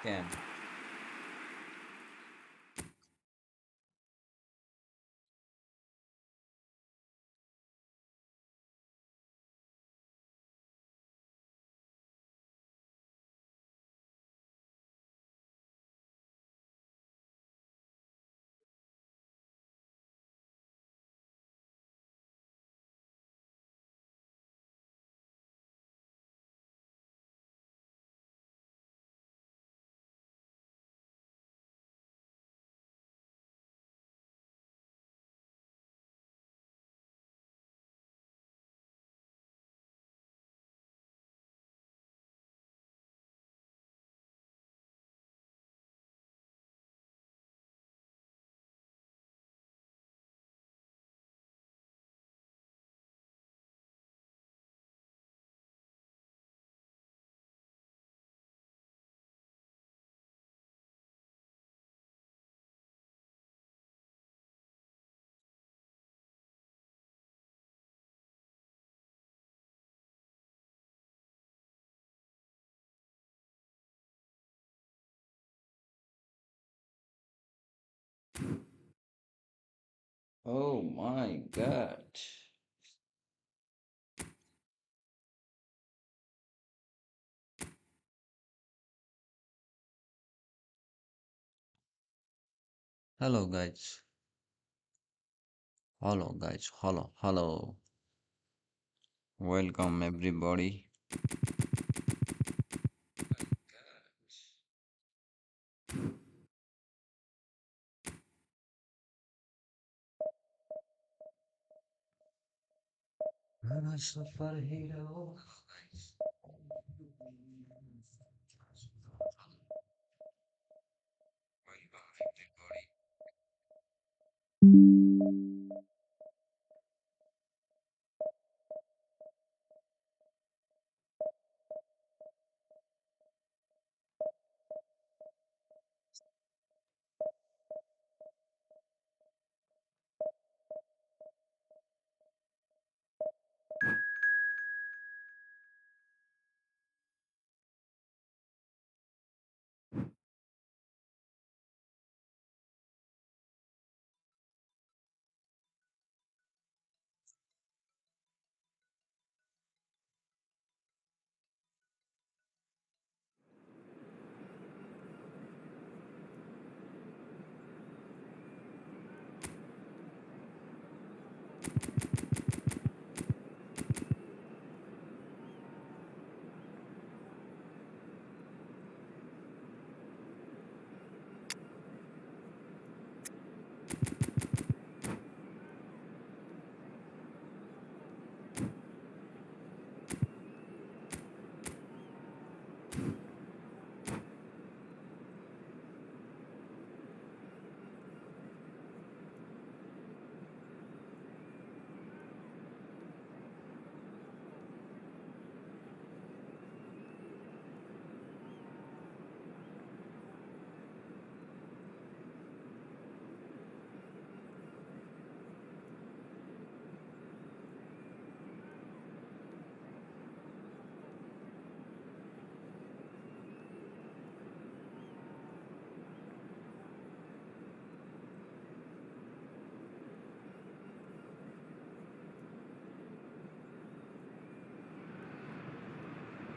Scan. Oh my God. Hello guys. Hello guys. Hello. Welcome everybody. I'm a superhero.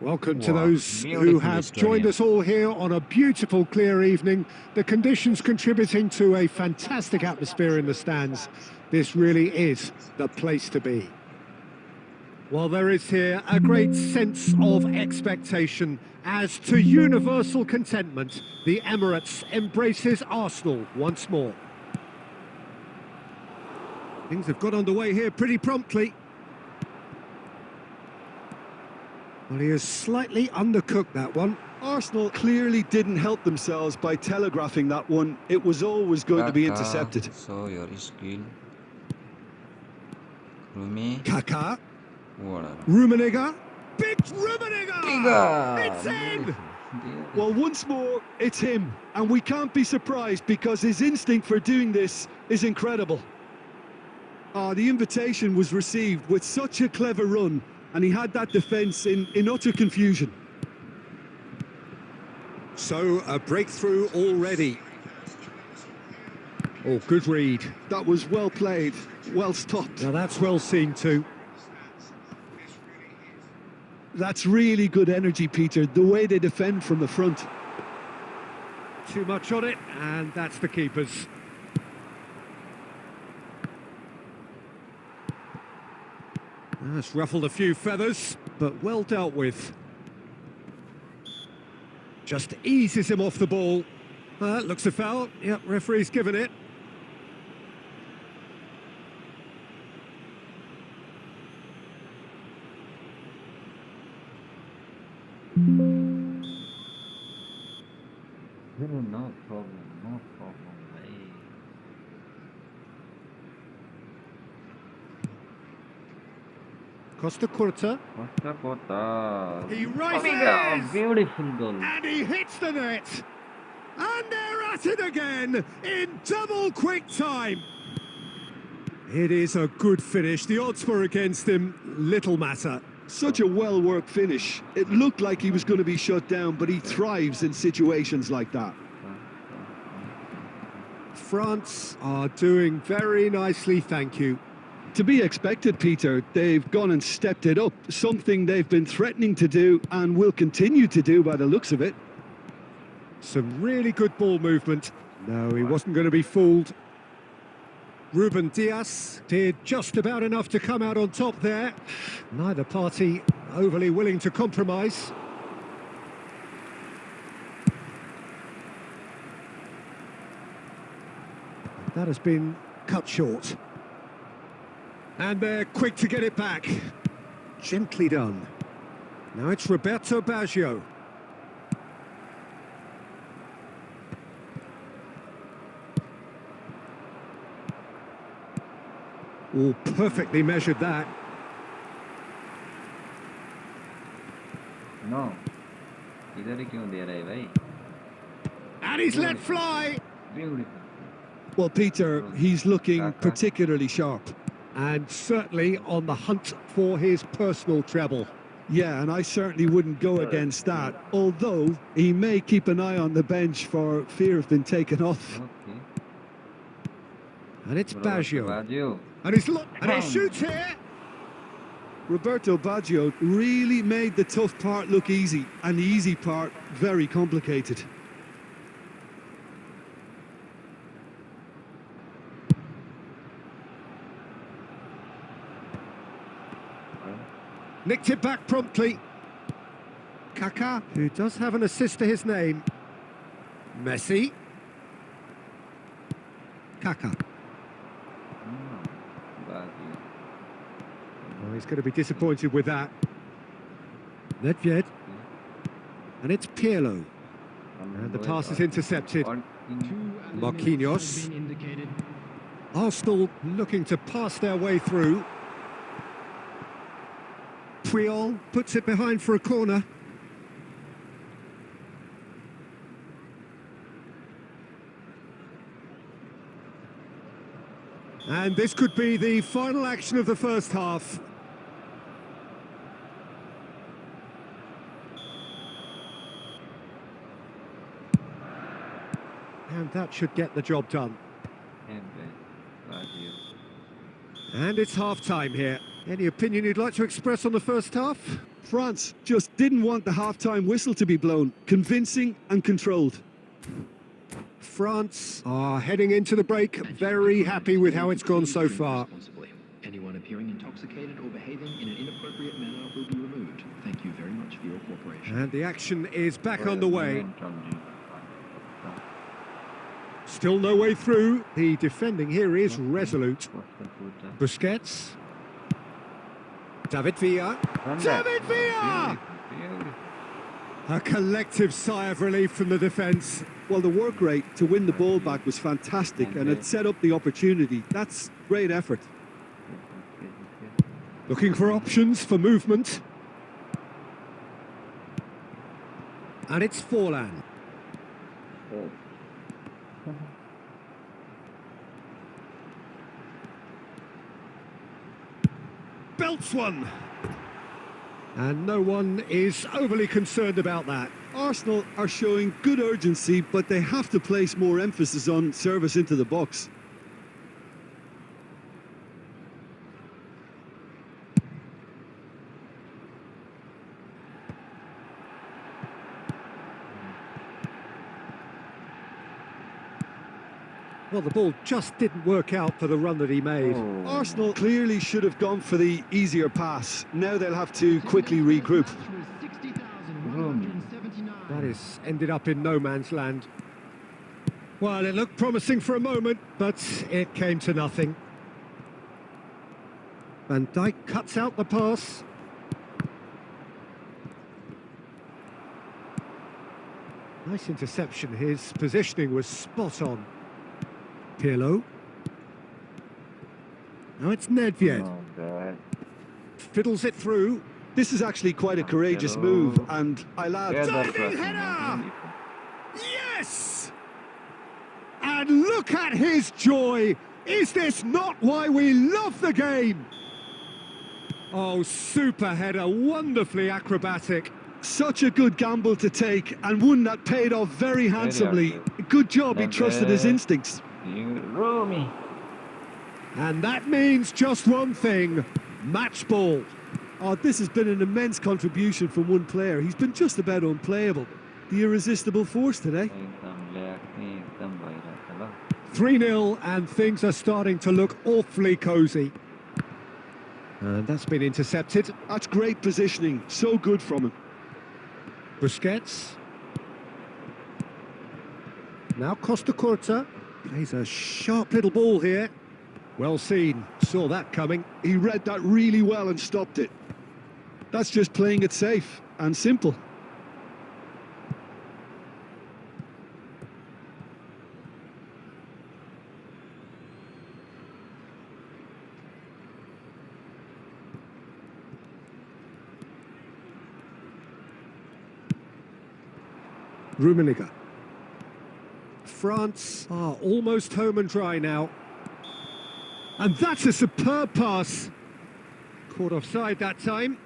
Welcome to those who have joined us all here on a beautiful, clear evening. The conditions contributing to a fantastic atmosphere in the stands. This really is the place to be. Well, there is here a great sense of expectation as to universal contentment, the Emirates embraces Arsenal once more. Things have got underway here pretty promptly. Well, he has slightly undercooked that one. Arsenal clearly didn't help themselves by telegraphing that one. It was always going to be intercepted. So your skill. Rumi. Kaká. What? Rummenigge. Big Rummenigge! It's in! Well, once more, it's him. And we can't be surprised because his instinct for doing this is incredible. The invitation was received with such a clever run, and he had that defence in utter confusion. So, a breakthrough already. Oh, good read. That was well played, well stopped. Now that's well seen too. That's really good energy, Peter, the way they defend from the front. Too much on it, and that's the keeper's. That's ruffled a few feathers, but well dealt with. Just eases him off the ball. That looks a foul. Yep, referee's given it. No problem, Costa Curta. He rises! Beautiful goal. And he hits the net! And they're at it again in double quick time. It is a good finish. The odds were against him. Little matter. Such a well-worked finish. It looked like he was going to be shut down, but he thrives in situations like that. France are doing very nicely, thank you. To be expected, Peter. They've gone and stepped it up, something they've been threatening to do and will continue to do by the looks of it. Some really good ball movement. No, he wasn't going to be fooled. Ruben Dias did just about enough to come out on top there. Neither party overly willing to compromise. That has been cut short. And they're quick to get it back. Gently done. Now it's Roberto Baggio. Oh, perfectly measured that. No. इधर ही क्यों दे रहे भाई? And he's let fly. Beautiful. Well, Peter, he's looking particularly sharp. And certainly on the hunt for his personal treble. Yeah, and I certainly wouldn't go against that, although he may keep an eye on the bench for fear of being taken off. Okay. And it's Baggio. Baggio. And he shoots here. Roberto Baggio really made the tough part look easy, and the easy part very complicated. Nicked it back promptly. Kaká, who does have an assist to his name. Messi. Kaká. Oh, he's going to be disappointed with that. Nedved. And it's Pirlo. And the pass is intercepted. Marquinhos. Arsenal looking to pass their way through. Puyol puts it behind for a corner. And this could be the final action of the first half. And that should get the job done. And it's half-time here. Any opinion you'd like to express on the first half? France just didn't want the half-time whistle to be blown. Convincing and controlled. France are heading into the break very happy with how it's gone so far. Anyone appearing intoxicated or behaving in an inappropriate manner will be removed. Thank you very much for your cooperation. And the action is back on the way. Still no way through. The defending here is resolute. Busquets. David Villa. David Villa! A collective sigh of relief from the defence. Well, the work rate to win the ball back was fantastic, and it set up the opportunity. That's great effort. Looking for options for movement. And it's Forlan. Belts one. And no one is overly concerned about that. Arsenal are showing good urgency, but they have to place more emphasis on service into the box. Well, the ball just didn't work out for the run that he made. Arsenal clearly should have gone for the easier pass. Now they'll have to quickly regroup. That is ended up in no man's land. Well, it looked promising for a moment, but it came to nothing. Van Dijk cuts out the pass. Nice interception. His positioning was spot on. Pirlo. Now it's Nedved. Fiddles it through. This is actually quite a courageous move, and I'll add... Diving header! Yes! And look at his joy! Is this not why we love the game? Oh, super header, wonderfully acrobatic. Such a good gamble to take, and one that paid off very handsomely. Good job, he trusted his instincts. And that means just one thing, match ball. Oh, this has been an immense contribution from one player. He's been just about unplayable. The irresistible force today. 3-0 and things are starting to look awfully cosy. And that's been intercepted. That's great positioning. So good from him. Busquets. Now Costa Curta. Plays a sharp little ball here. Well seen. Saw that coming. He read that really well and stopped it. That's just playing it safe and simple. Rummenigge. France are almost home and dry now. And that's a superb pass. Caught offside that time.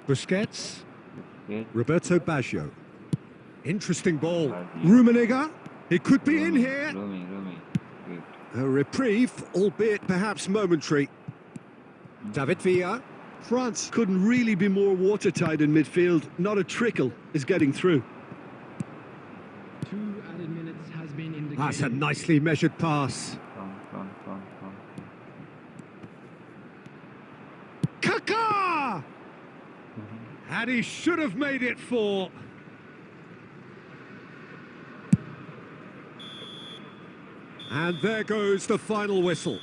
Busquets. Roberto Baggio. Interesting ball. Rummenigge. He could be in here. A reprieve, albeit perhaps momentary. David Villa. France couldn't really be more watertight in midfield. Not a trickle is getting through. 2 added minutes has been indicated. That's a nicely measured pass. Kaká! And he should have made it 4. And there goes the final whistle.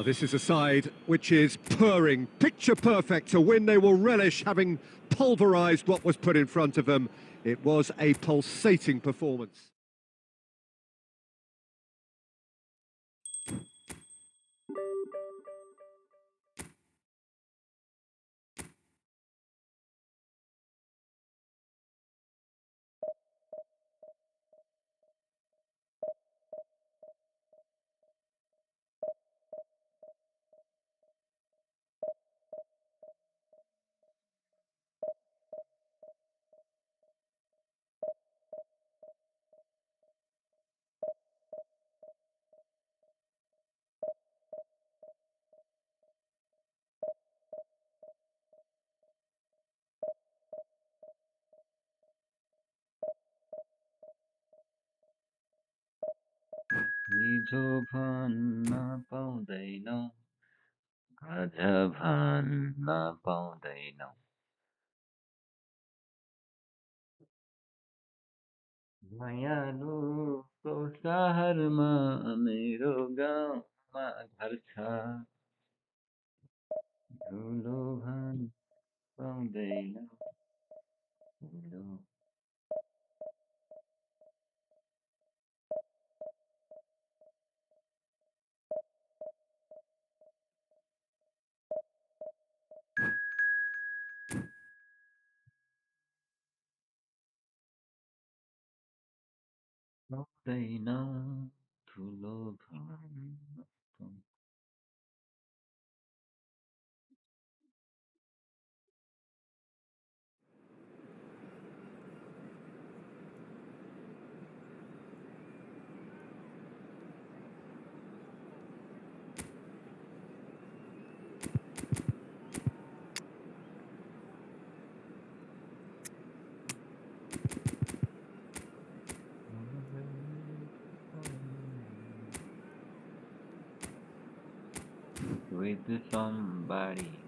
This is a side which is purring, picture perfect to win. They will relish having pulverised what was put in front of them. It was a pulsating performance. हिजो भन्न पाउँदैनौ आज भन्न पाउँदैनौ मायालुको सहरमा मेरो गाउँमा घर छ ठुलो भान पाउँदैन ठुलो पाउँदैन ठुलो भान with somebody.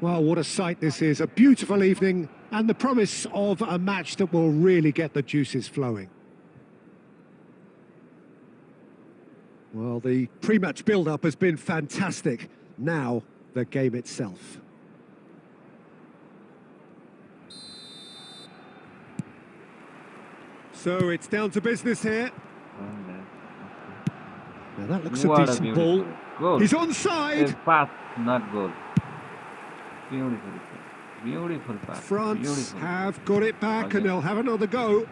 Well, what a sight this is. A beautiful evening and the promise of a match that will really get the juices flowing. Well, the pre-match build-up has been fantastic. Now, the game itself. So it's down to business here. Now that looks What a a decent beautiful ball. goal. He's onside. A pass, not goal. Beautiful, beautiful pass. France Beautiful. have got it back and they'll have another go.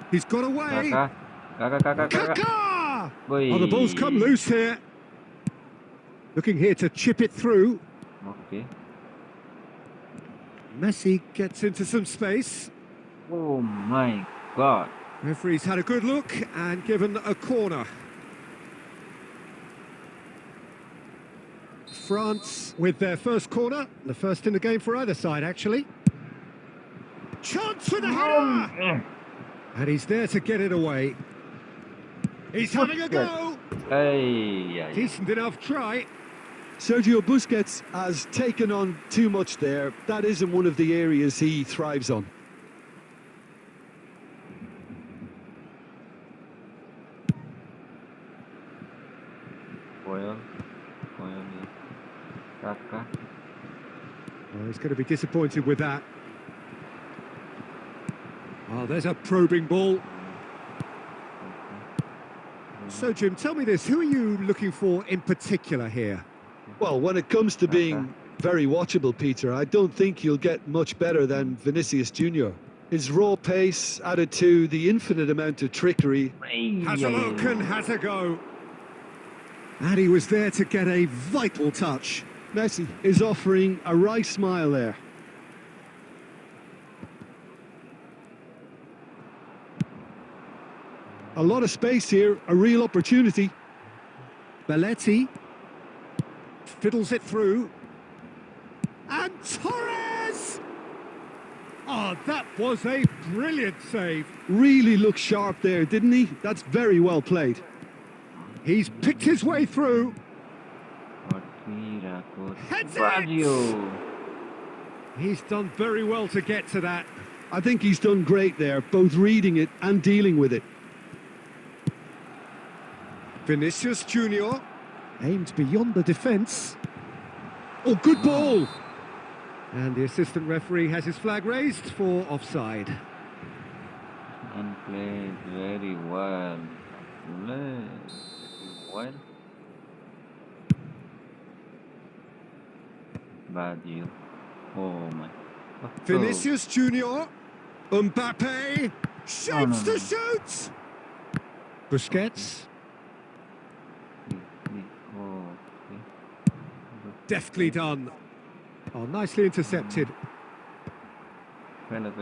He's got away. Kaka. Kaka! Boy. Oh, the ball's come loose here. Looking here to chip it through. Okay. Messi gets into some space. Oh my God. Referee's had a good look and given a corner. France with their first corner, the first in the game for either side, actually. Chance for the header! And he's there to get it away. He's having a go! Hey, Decent enough try. Sergio Busquets has taken on too much there. That isn't one of the areas he thrives on. Kaka. Well, he's going to be disappointed with that. Oh, there's a probing ball. So, Jim, tell me this. Who are you looking for in particular here? Well, when it comes to being very watchable, Peter, I don't think you'll get much better than Vinicius Junior. His raw pace added to the infinite amount of trickery. Has a look and has a go. And he was there to get a vital touch. Messi is offering a wry smile there. A lot of space here, a real opportunity. Belletti fiddles it through. And Torres! Oh, that was a brilliant save. Really looked sharp there, didn't he? That's very well played. He's picked his way through. Heads it! He's done very well to get to that. I think he's done great there, both reading it and dealing with it. Vinicius Junior aimed beyond the defence. Oh, good ball. And the assistant referee has his flag raised for offside. And played very well. Well. Bad you. Oh my. Vinicius Junior. Mbappe. Shapes to shoot. Busquets. Oh, okay. Deftly done. Oh, nicely intercepted. Fell.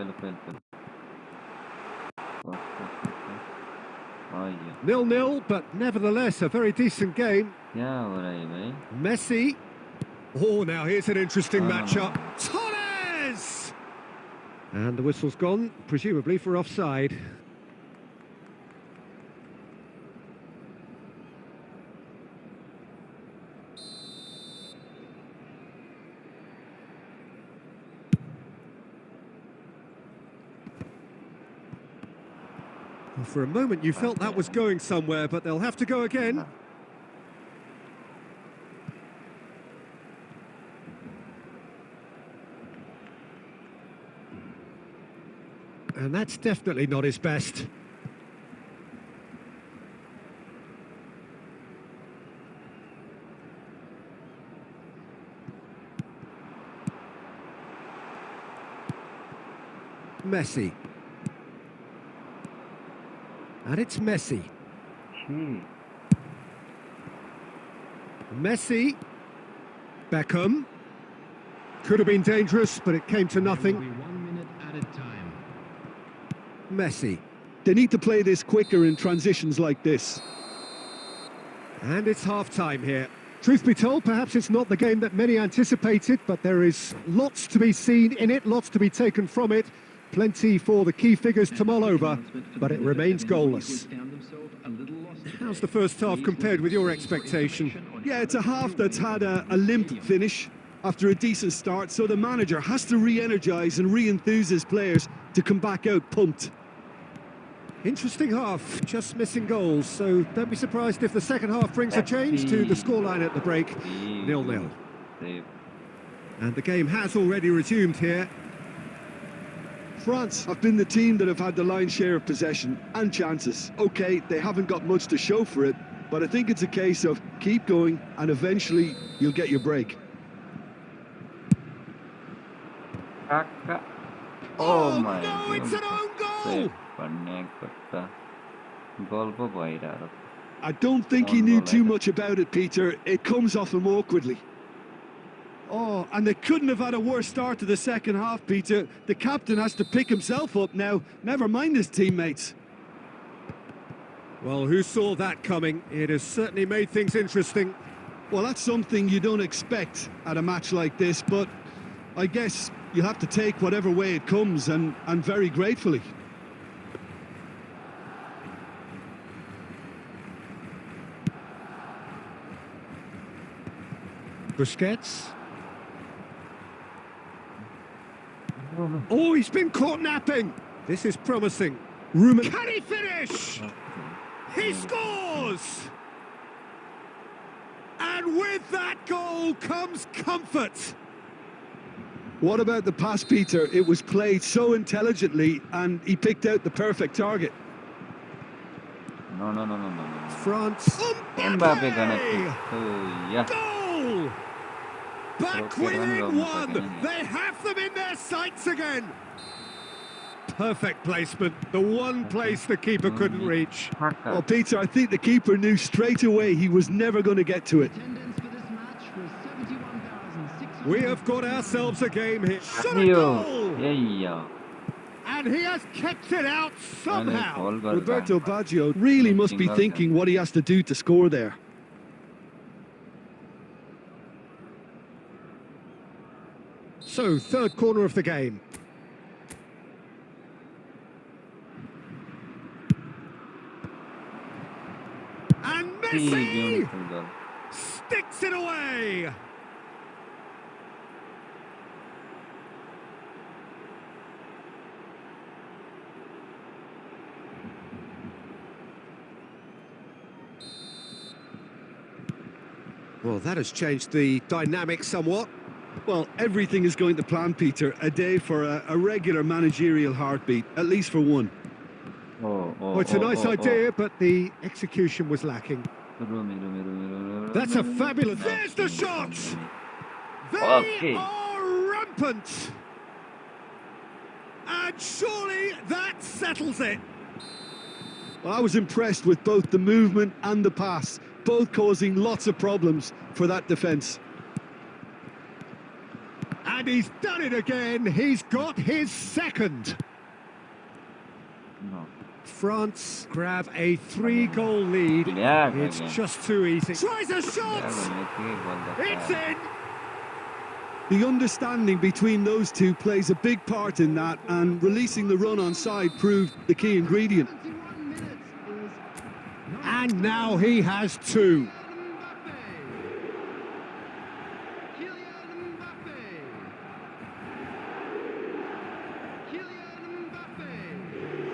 Oh, yeah. 0-0, but nevertheless a very decent game. Yeah, alright, mate. Messi. Oh, now here's an interesting No. matchup. Torres! And the whistle's gone, presumably for offside. Well, for a moment you felt that was going somewhere, but they'll have to go again. And that's definitely not his best. Messi. And it's Messi. Messi. Beckham. Could have been dangerous, but it came to nothing. 1 minute added time. Messi. They need to play this quicker in transitions like this. And it's half-time here. Truth be told, perhaps it's not the game that many anticipated, but there is lots to be seen in it, lots to be taken from it. Plenty for the key figures to mull over, but it remains goalless. How's the first half compared with your expectation? Yeah, it's a half that's had a limp finish after a decent start, so the manager has to re-energise and re-enthuse his players to come back out pumped. Interesting half, just missing goals, so don't be surprised if the second half brings a change to the scoreline at the break. 0-0. And the game has already resumed here. France have been the team that have had the lion's share of possession and chances. Okay, they haven't got much to show for it, but I think it's a case of keep going and eventually you'll get your break. Oh my no, it's an own goal! I don't think he knew too much about it, Peter. It comes off him awkwardly. Oh, and they couldn't have had a worse start to the second half, Peter. The captain has to pick himself up now, never mind his teammates. Well, who saw that coming? It has certainly made things interesting. Well, that's something you don't expect at a match like this, but I guess you have to take whatever way it comes, and very gratefully. Busquets. Oh, he's been caught napping. This is promising. Can he finish? He scores! And with that goal comes comfort. What about the pass, Peter? It was played so intelligently and he picked out the perfect target. No. France. Mbappe gonna kick. Oh, yeah. Goal! Back within one. They have them in their sights again. Perfect placement. The one place the keeper couldn't reach. Well, Peter, I think the keeper knew straight away he was never going to get to it. We have got ourselves a game here. Shot a goal! Yeah. And he has kept it out somehow. Roberto Baggio really must be thinking what he has to do to score there. So, third corner of the game. And Messi sticks it away. Well, that has changed the dynamic somewhat. Well, everything is going to plan, Peter. A day for a regular managerial heartbeat, at least for one. Oh, it's a nice idea, but the execution was lacking. That's a fabulous... There's the shot! They are rampant! And surely that settles it. Well, I was impressed with both the movement and the pass, both causing lots of problems for that defence. And he's done it again. He's got his second. No. France grab a 3-goal lead. It's just too easy. Tries a shot! It's in! The understanding between those two plays a big part in that, and releasing the run on side proved the key ingredient. And now he has two.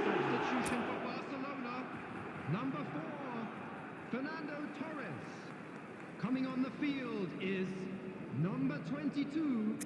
Substitution for Barcelona. Number 4, Fernando Torres. Coming on the field is number 22.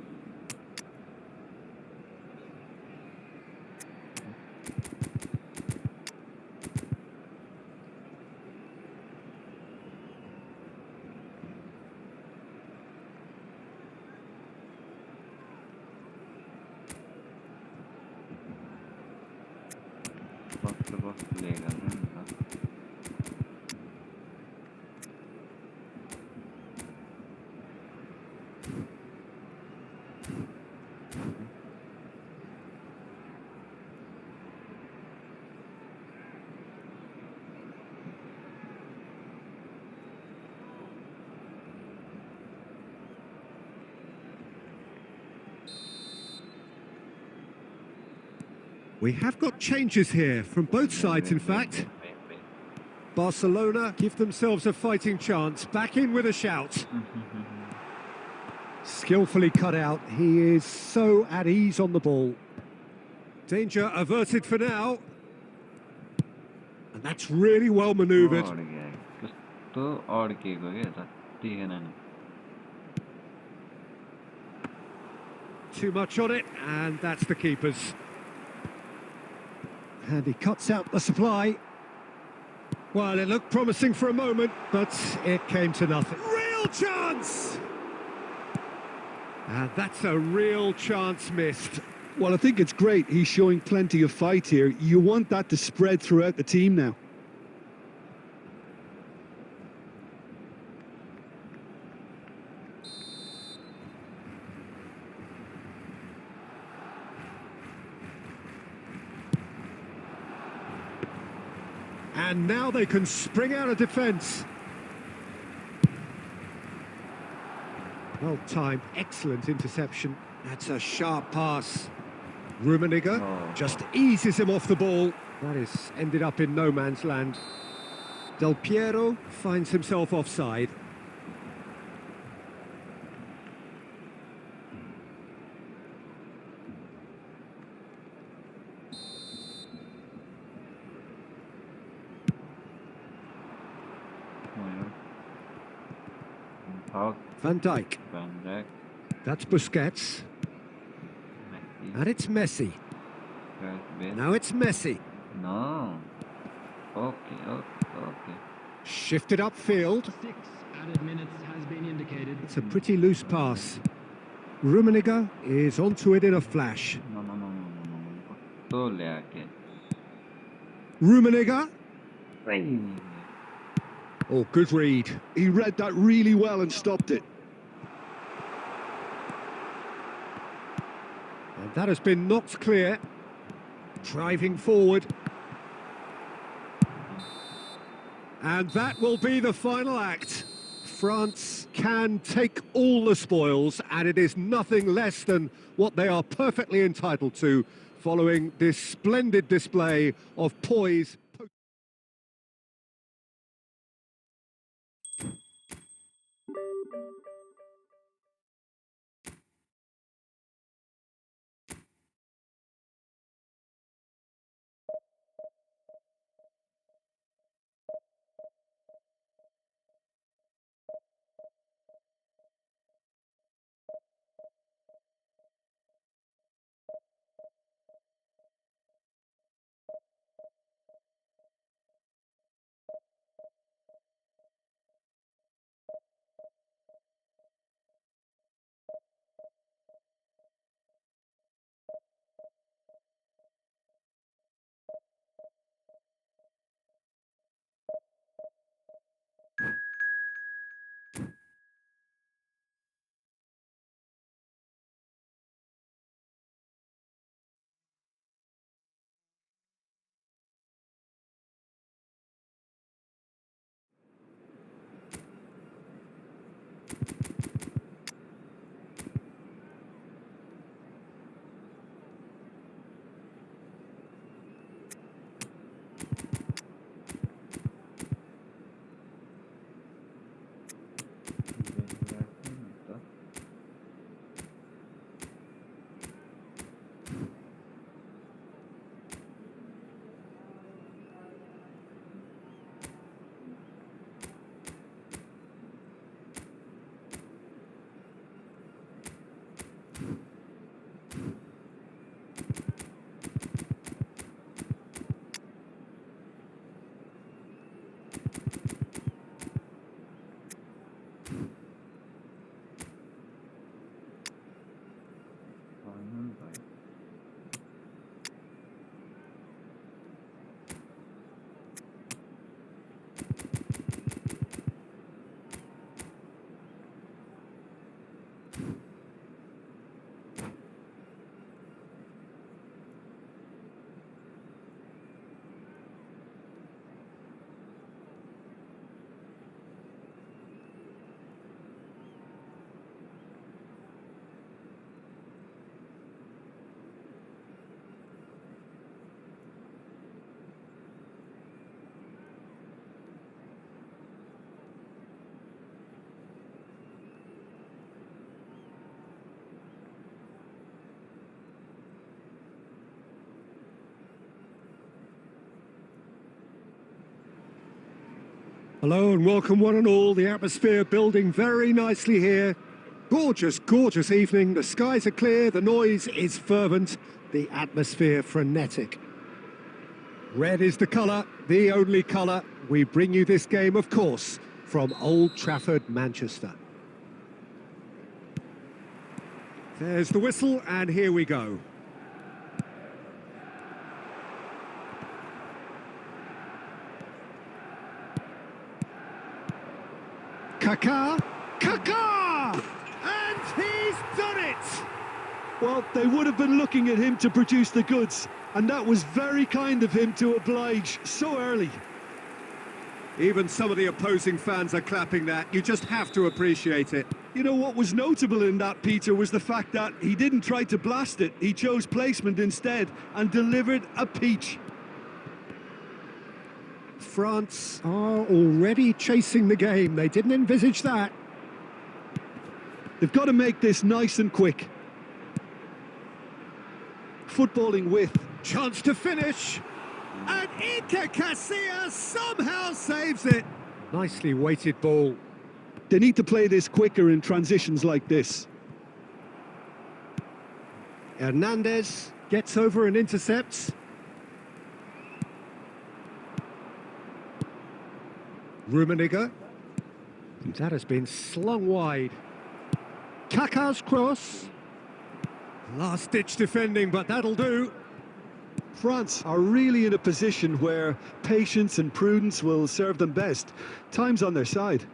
We have got changes here from both sides, in fact. Barcelona give themselves a fighting chance. Back in with a shout. Skillfully cut out. He is so at ease on the ball. Danger averted for now. And that's really well manoeuvred. Too much on it, and that's the keeper's. And he cuts out the supply. Well, it looked promising for a moment, but it came to nothing. Real chance! And that's a real chance missed. Well, I think it's great. He's showing plenty of fight here. You want that to spread throughout the team now. And now they can spring out of defence. Well timed, excellent interception. That's a sharp pass. Rummenigge just eases him off the ball. That has ended up in no man's land. Del Piero finds himself offside. Van Dijk. That's Busquets. And it's Messi. Now it's Messi. No. Okay. Shifted upfield. 6 added minutes has been indicated. It's a pretty loose pass. Rummenigge is onto it in a flash. No. Rummenigge. Oh, good read. He read that really well and stopped it. And that has been knocked clear. Driving forward. And that will be the final act. France can take all the spoils, and it is nothing less than what they are perfectly entitled to, following this splendid display of poise. Hello and welcome one and all. The atmosphere building very nicely here. Gorgeous, gorgeous evening. The skies are clear, the noise is fervent, the atmosphere frenetic. Red is the colour, the only colour. We bring you this game, of course, from Old Trafford, Manchester. There's the whistle and here we go. Kaká! And he's done it! Well, they would have been looking at him to produce the goods, and that was very kind of him to oblige so early. Even some of the opposing fans are clapping that. You just have to appreciate it. You know what was notable in that, Peter, was the fact that he didn't try to blast it. He chose placement instead and delivered a peach. France are already chasing the game. They didn't envisage that. They've got to make this nice and quick. Footballing with. Chance to finish. And Iker Casillas somehow saves it. Nicely weighted ball. They need to play this quicker in transitions like this. Hernandez gets over and intercepts. Rummenigge. That has been slung wide. Kaká's cross. Last-ditch defending, but that'll do. France are really in a position where patience and prudence will serve them best. Time's on their side.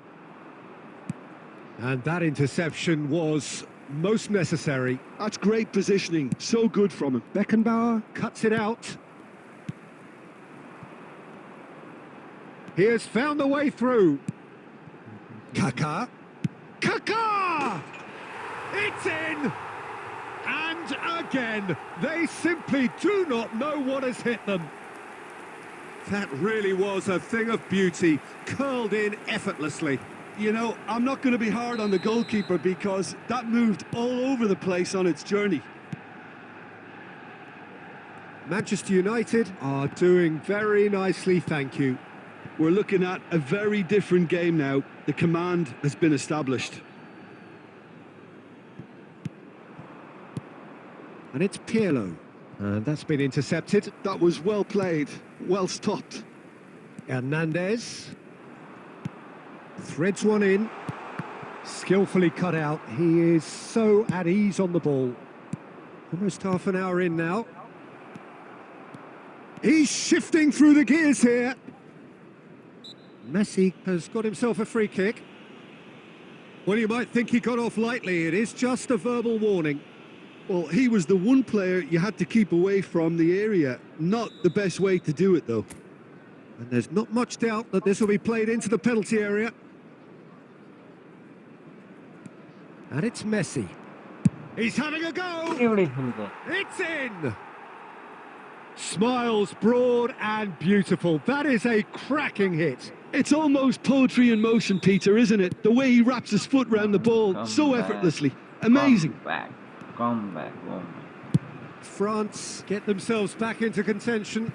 And that interception was most necessary. That's great positioning, so good from him. Beckenbauer cuts it out. He has found the way through. Kaká. Kaká! It's in! And again, they simply do not know what has hit them. That really was a thing of beauty, curled in effortlessly. You know, I'm not going to be hard on the goalkeeper because that moved all over the place on its journey. Manchester United are doing very nicely, thank you. We're looking at a very different game now. The command has been established. And it's Pirlo. And that's been intercepted. That was well played, well stopped. Hernandez. Threads one in. Skillfully cut out. He is so at ease on the ball. Almost half an hour in now. He's shifting through the gears here. Messi has got himself a free kick. Well, you might think he got off lightly. It is just a verbal warning. Well, he was the one player you had to keep away from the area. Not the best way to do it, though. And there's not much doubt that this will be played into the penalty area. And it's Messi. He's having a go! Beautiful goal. It's in! Smiles broad and beautiful. That is a cracking hit. It's almost poetry in motion, Peter, isn't it? The way he wraps his foot round the ball Come so back. effortlessly. Amazing. Come back. Oh my. France get themselves back into contention.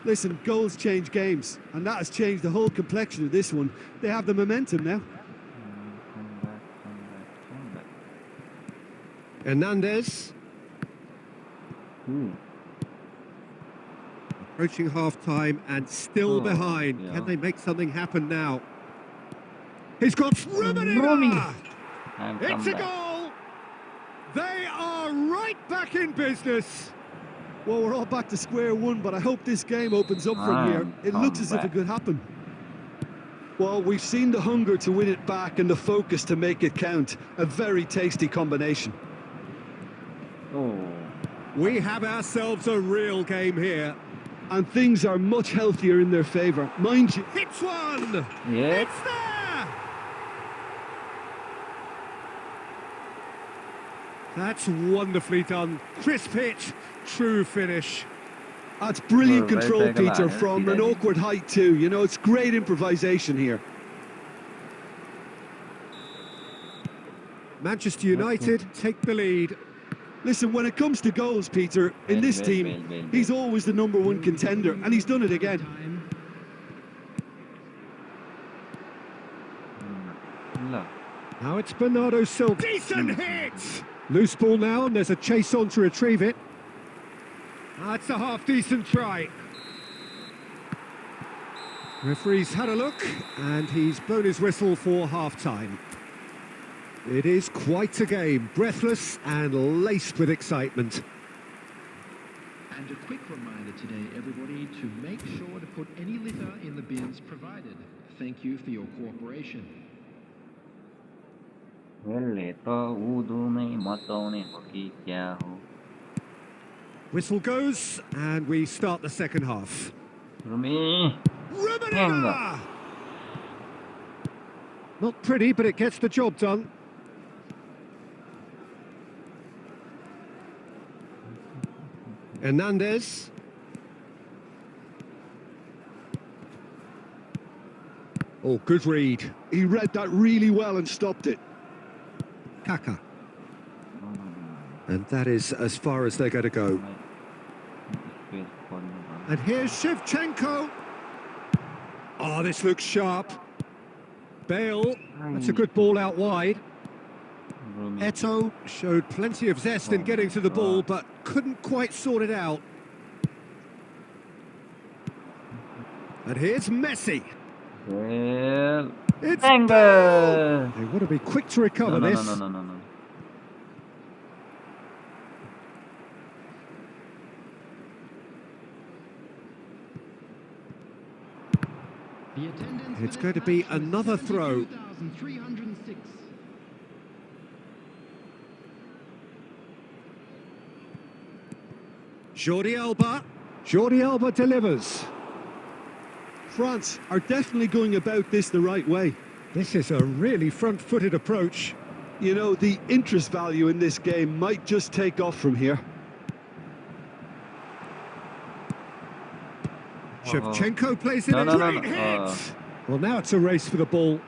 Listen, goals change games, and that has changed the whole complexion of this one. They have the momentum now. Come back. Hernandez Ooh. approaching half-time and still Oh, behind. yeah. Can they make something happen now? He's got Rooney. Rummenigge! And It's come a back. goal! They are right back in business. Well, we're all back to square one, but I hope this game opens up from here. It looks as if it Comeback. could happen. Well, we've seen the hunger to win it back and the focus to make it count. A very tasty combination. Oh. We have ourselves a real game here. And things are much healthier in their favour. Mind you, Hits one! Yes. It's there! That's wonderfully done. Crisp hit, true finish. that's brilliant Well, control, very Peter, big from line. an awkward height too. You know, it's great improvisation here. Manchester United take the lead. Listen, when it comes to goals, Peter, in this team, he's always the #1 contender, and he's done it again. Time. Look. Now it's Bernardo Silva. Decent hit! Loose ball now, and there's a chase on to retrieve it. That's a half-decent try. Referee's had a look, and he's blown his whistle for half-time. It is quite a game, breathless and laced with excitement. And a quick reminder today, everybody, to make sure to put any litter in the bins provided. Thank you for your cooperation. पहले तो ऊदू में मतों ने होगी क्या हो Whistle goes, and we start the second half. Rumi. Rummenigge! Not pretty, but it gets the job done. Hernandez. Oh, good read. He read that really well and stopped it. Kaka. And that is as far as they're going to go. And here's Shevchenko. Oh, this looks sharp. Bale. That's a good ball out wide. Eto'o showed plenty of zest in getting to the ball, but couldn't quite sort it out. And here's Messi. Well, It's Wenger. Bale. They want to be quick to recover No. this. No. The attendance It's for going to this be match was another throw. 72,306. Jordi Alba. Jordi Alba delivers. France are definitely going about this the right way. This is a really front-footed approach. You know, the interest value in this game might just take off from here. Shevchenko plays in No, a no, no, great no. hit. Well, now it's a race for the ball.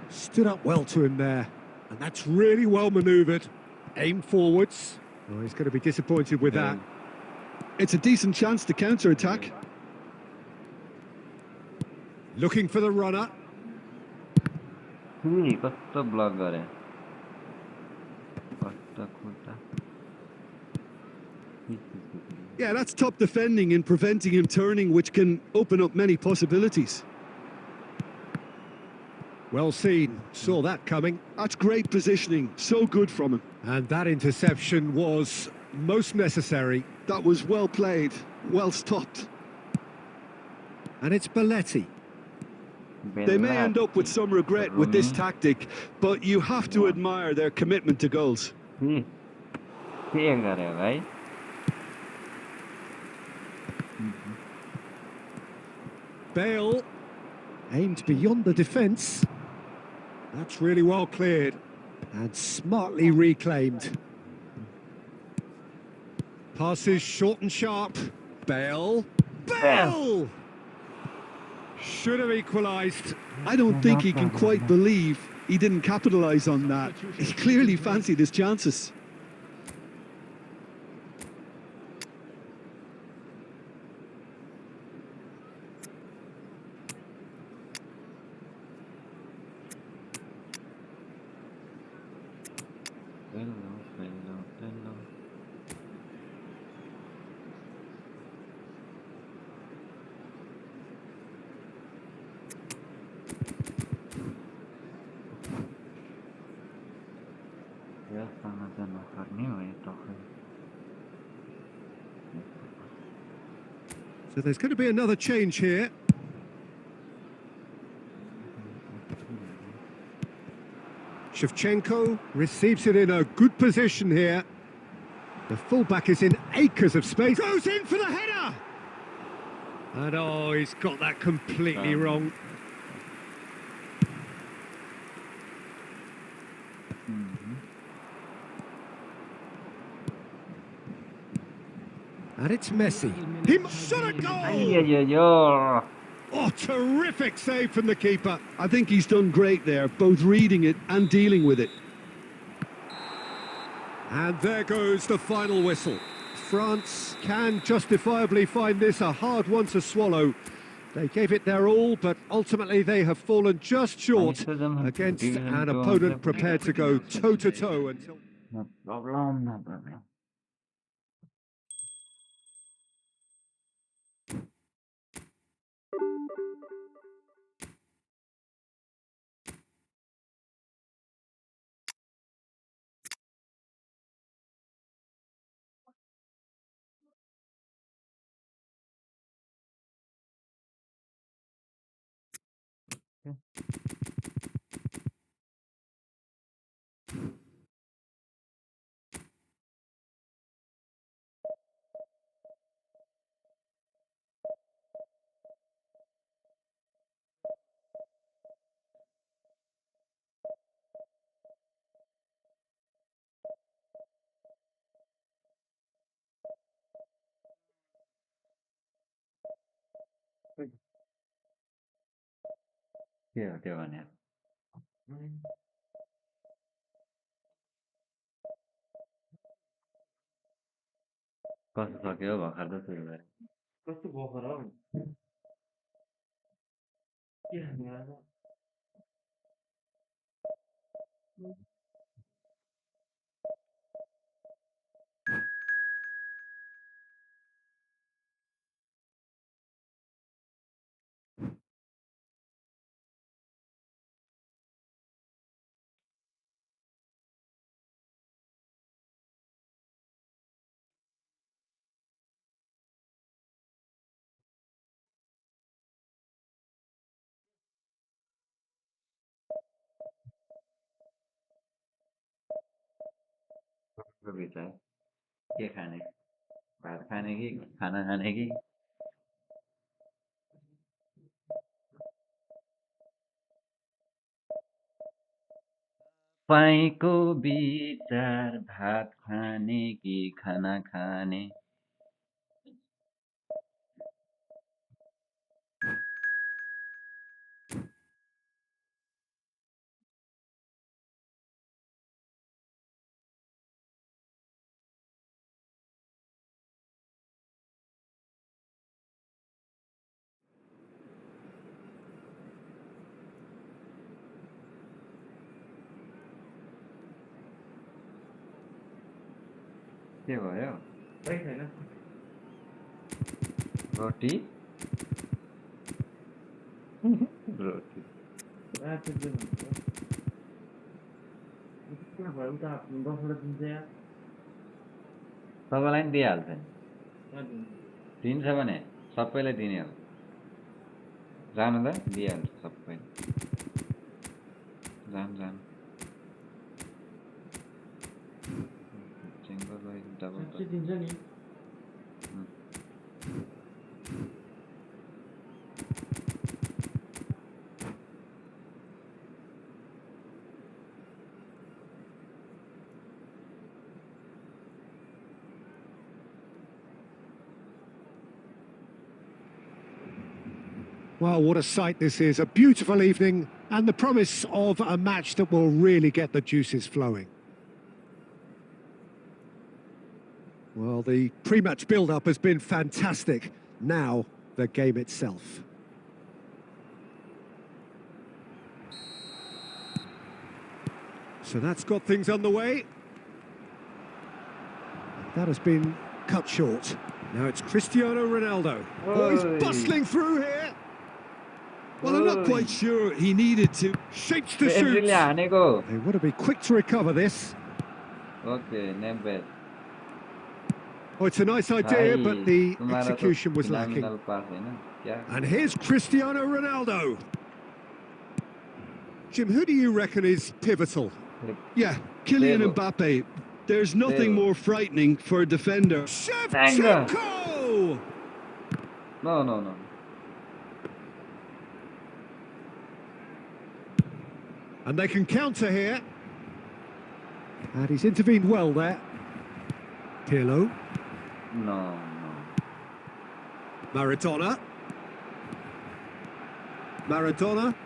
Stood up well to him there. And that's really well manoeuvred. Aim forwards. Oh, he's going to be disappointed with that. It's a decent chance to counter-attack. Looking for the runner. कस्तो block गरे कस्तो खुट्टा Yeah, that's top defending and preventing him turning, which can open up many possibilities. Well seen. Saw that coming. That's great positioning. So good from him. And that interception was most necessary. That was well played, well stopped. And it's Belletti. They may end up with some regret with this tactic, but you have to admire their commitment to goals. के गरे भाइ Bale aimed beyond the defence. That's really well cleared and smartly reclaimed. Passes short and sharp. Bale. Bale! Should have equalised. I don't think he can quite believe he didn't capitalise on that. He clearly fancied his chances. So there's going to be another change here. Shevchenko receives it in a good position here. The fullback is in acres of space. Goes in for the header! And oh, he's got that completely wrong. And it's Messi. He shot a goal! Oh, terrific save from the keeper. I think he's done great there, both reading it and dealing with it. And there goes the final whistle. France can justifiably find this a hard one to swallow. They gave it their all, but ultimately they have fallen just short against an opponent prepared to go toe-to-toe until... No problem, no problem. Dia mana? Kau सक्यो भर्खर त सुरु गरे कस्तो बोखर हौ के हाल्नु विचार के खाने भात खाने कि खाना खाने कि पाइको विचार भात खाने कि खाना खाने के भयो खै छैन रोटी रोटी राति दिनु के भयो उता 10 वटा दिन्छ यार सबैलाई नि दिइहाल्छ नि दिन्छ भने सबैलाई दिने हो जानु त दिइहाल्छ सबै जान दिन्छ नि Well, what a sight this is. A beautiful evening and the promise of a match that will really get the juices flowing. Well, the pre-match build-up has been fantastic. Now, the game itself. So that's got things underway. That has been cut short. Now it's Cristiano Ronaldo. Oh, he's bustling through here. Well, I'm not quite sure he needed to. Shapes to shoot. They want to be quick to recover this. Okay, not bad. Oh, it's a nice idea, but the execution was lacking. And here's Cristiano Ronaldo. Jim, who do you reckon is pivotal? Yeah, Kylian Mbappe. There's nothing more frightening for a defender. Shevchenko! No. And they can counter here. And he's intervened well there. Pirlo. No. Maradona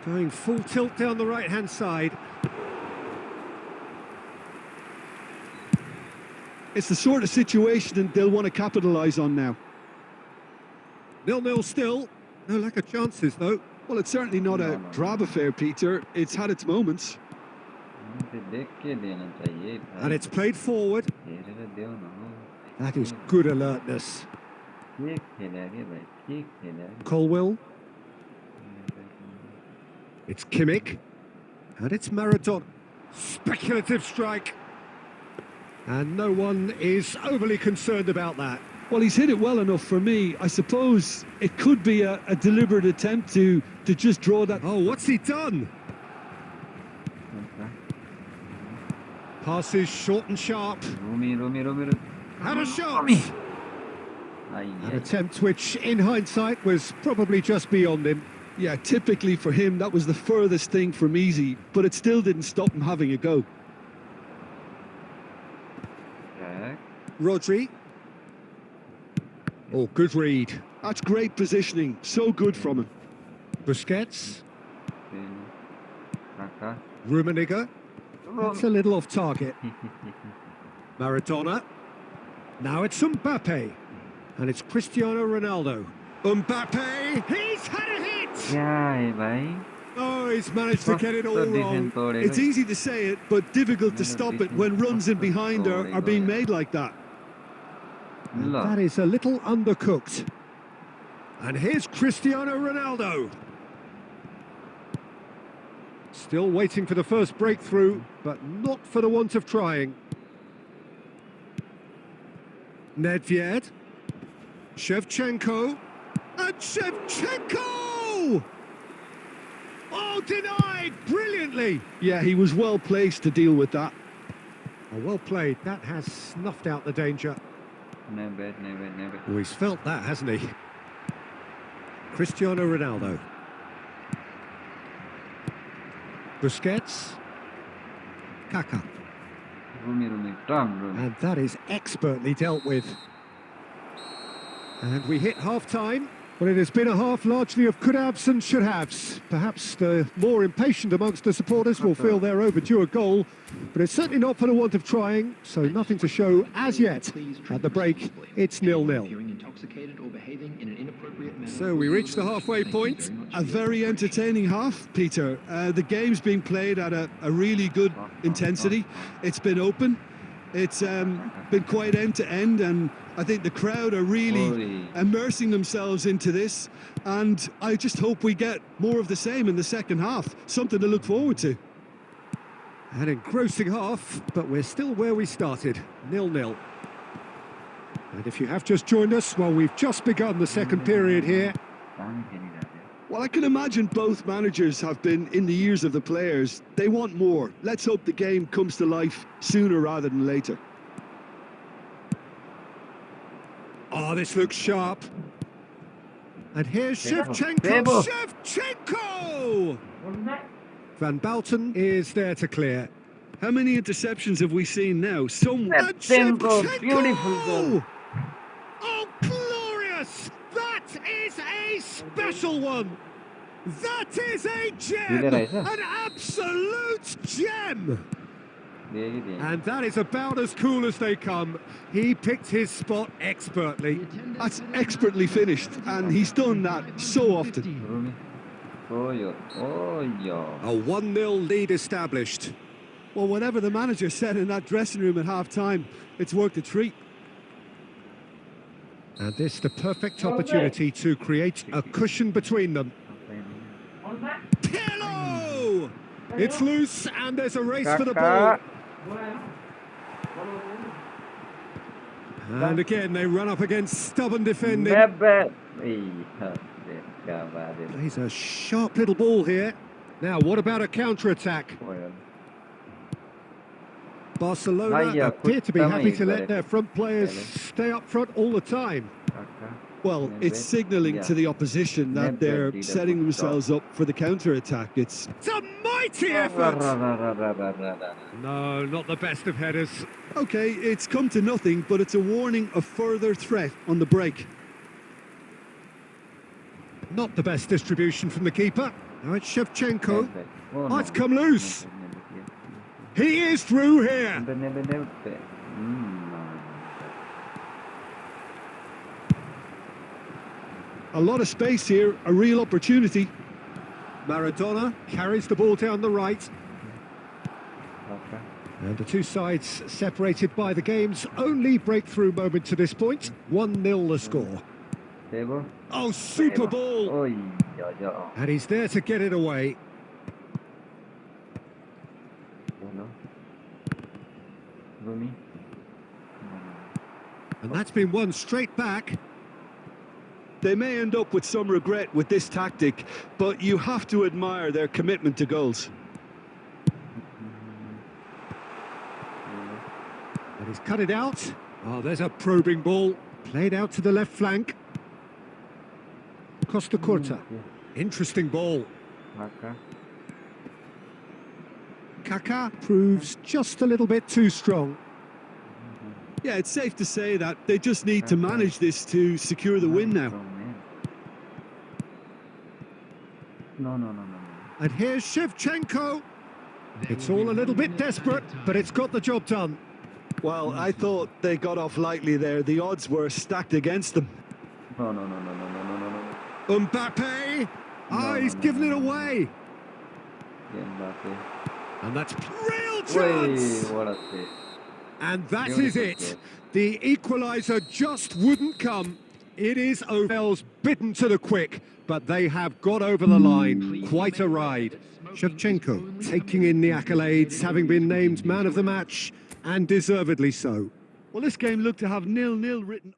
going full tilt down the right-hand side. It's the sort of situation that they'll want to capitalise on now. 0-0 still. No lack of chances, though. Well, it's certainly not a drab affair, Peter. It's had its moments. And it's played forward. That is good alertness. Colwill. It's Kimmich. And it's Maradona. Speculative strike. And no one is overly concerned about that. Well, he's hit it well enough for me. I suppose it could be a deliberate attempt to just draw that. Oh, what's he done? Passes short and sharp. Had a shot. An attempt which, in hindsight, was probably just beyond him. Yeah, typically for him, that was the furthest thing from easy, but it still didn't stop him having a go. Rodri. Oh, good read. That's great positioning. So good from him. Busquets. Rummenigge. That's a little off target. Maradona. Now it's Mbappe. And it's Cristiano Ronaldo. Mbappe. He's had a hit! Oh, he's managed to get it all wrong. It's easy to say it, but difficult to stop it when runs in behind are being made like that. And that is a little undercooked. And here's Cristiano Ronaldo. Still waiting for the first breakthrough, but not for the want of trying. Nedved. Shevchenko. And Shevchenko! Oh, denied brilliantly. Yeah, he was well placed to deal with that. Oh, well played. That has snuffed out the danger. Never. Oh, he's felt that, hasn't he? Cristiano Ronaldo. Busquets. Kaká. And that is expertly dealt with. And we hit half-time. Well, it has been a half largely of could-haves and should-haves. Perhaps the more impatient amongst the supporters will feel they're overdue a goal, but it's certainly not for the want of trying, so nothing to show as yet. At the break, it's 0-0. So we reach the halfway point. A very entertaining half, Peter. The game's been played at a really good intensity. It's been open. It's been quite end-to-end, and I think the crowd are really immersing themselves into this, and I just hope we get more of the same in the second half. Something to look forward to. An engrossing half, but we're still where we started, 0-0. And if you have just joined us, well, we've just begun the second period here. Well, I can imagine both managers have been in the ears of the players. They want more. Let's hope the game comes to life sooner rather than later. Oh, this looks sharp. And here's Shevchenko. Shevchenko! Van Bouten is there to clear. How many interceptions have we seen now? Shevchenko, beautiful goal. Oh, glorious! That is a special one. That is a gem! Really nice, huh? An absolute gem! दिएँ कि दिएँ And that is about as cool as they come. He picked his spot expertly. The attendance That's for this expertly match finished, is and he's done that so often. 550. Rhumi Oh yo A 1-0 lead established. Well, whatever the manager said in that dressing room at half-time, it's worked a treat. And this the perfect opportunity to create a cushion between them. Pirlo! It's loose and there's a race for the ball. And again, they run up against stubborn defending. Plays a sharp little ball here. Now, what about a counter-attack? Barcelona appear to be happy to let their front players stay up front all the time. Well, it's signalling to the opposition that they're setting themselves up for the counter-attack. It's a mighty effort! No, not the best of headers. okay, it's come to nothing, but it's a warning of further threat on the break. Not the best distribution from the keeper. Now it's Shevchenko. Oh, it's come loose. He is through here. A lot of space here, a real opportunity. Maradona carries the ball down the right. And the two sides separated by the game's only breakthrough moment to this point. 1-0 the score. Oh, super ball! And he's there to get it away. And that's been won straight back. They may end up with some regret with this tactic, but you have to admire their commitment to goals. And he's cut it out. Oh, there's a probing ball. Played out to the left flank. Costa Curta. Interesting ball. Kaká proves just a little bit too strong. Yeah, it's safe to say that they just need to manage this to secure the win now. No. And here's Shevchenko. It's all a little bit desperate, but it's got the job done. Well, I thought they got off lightly there. The odds were stacked against them. No. Mbappe! Ah, he's given it away. And that's real chance! What a save. And that is it. The equaliser just wouldn't come. It is Ovel's bitten to the quick, but they have got over the line. Quite a ride. Shevchenko taking in the accolades, having been named man of the match, and deservedly so. Well, this game looked to have 0-0 written.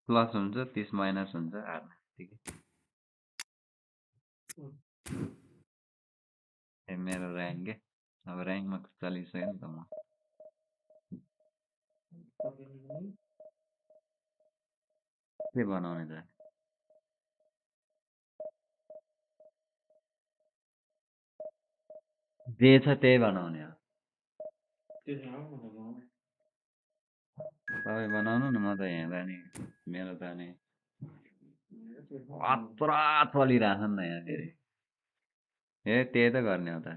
Plus हुन्छ 30 minus हुन्छ हार्ने बित्तिकै मेरो rank के अब र्याङ्कमा चलिसक्यो नि त म के बनाउने त जे छ त्यही बनाउने हो तपाईँ बनाउनु न म त हेर्दा नि मेरो त नि अत्र चलिरहेछ नि त यहाँ फेरि त्यही त गर्ने हो त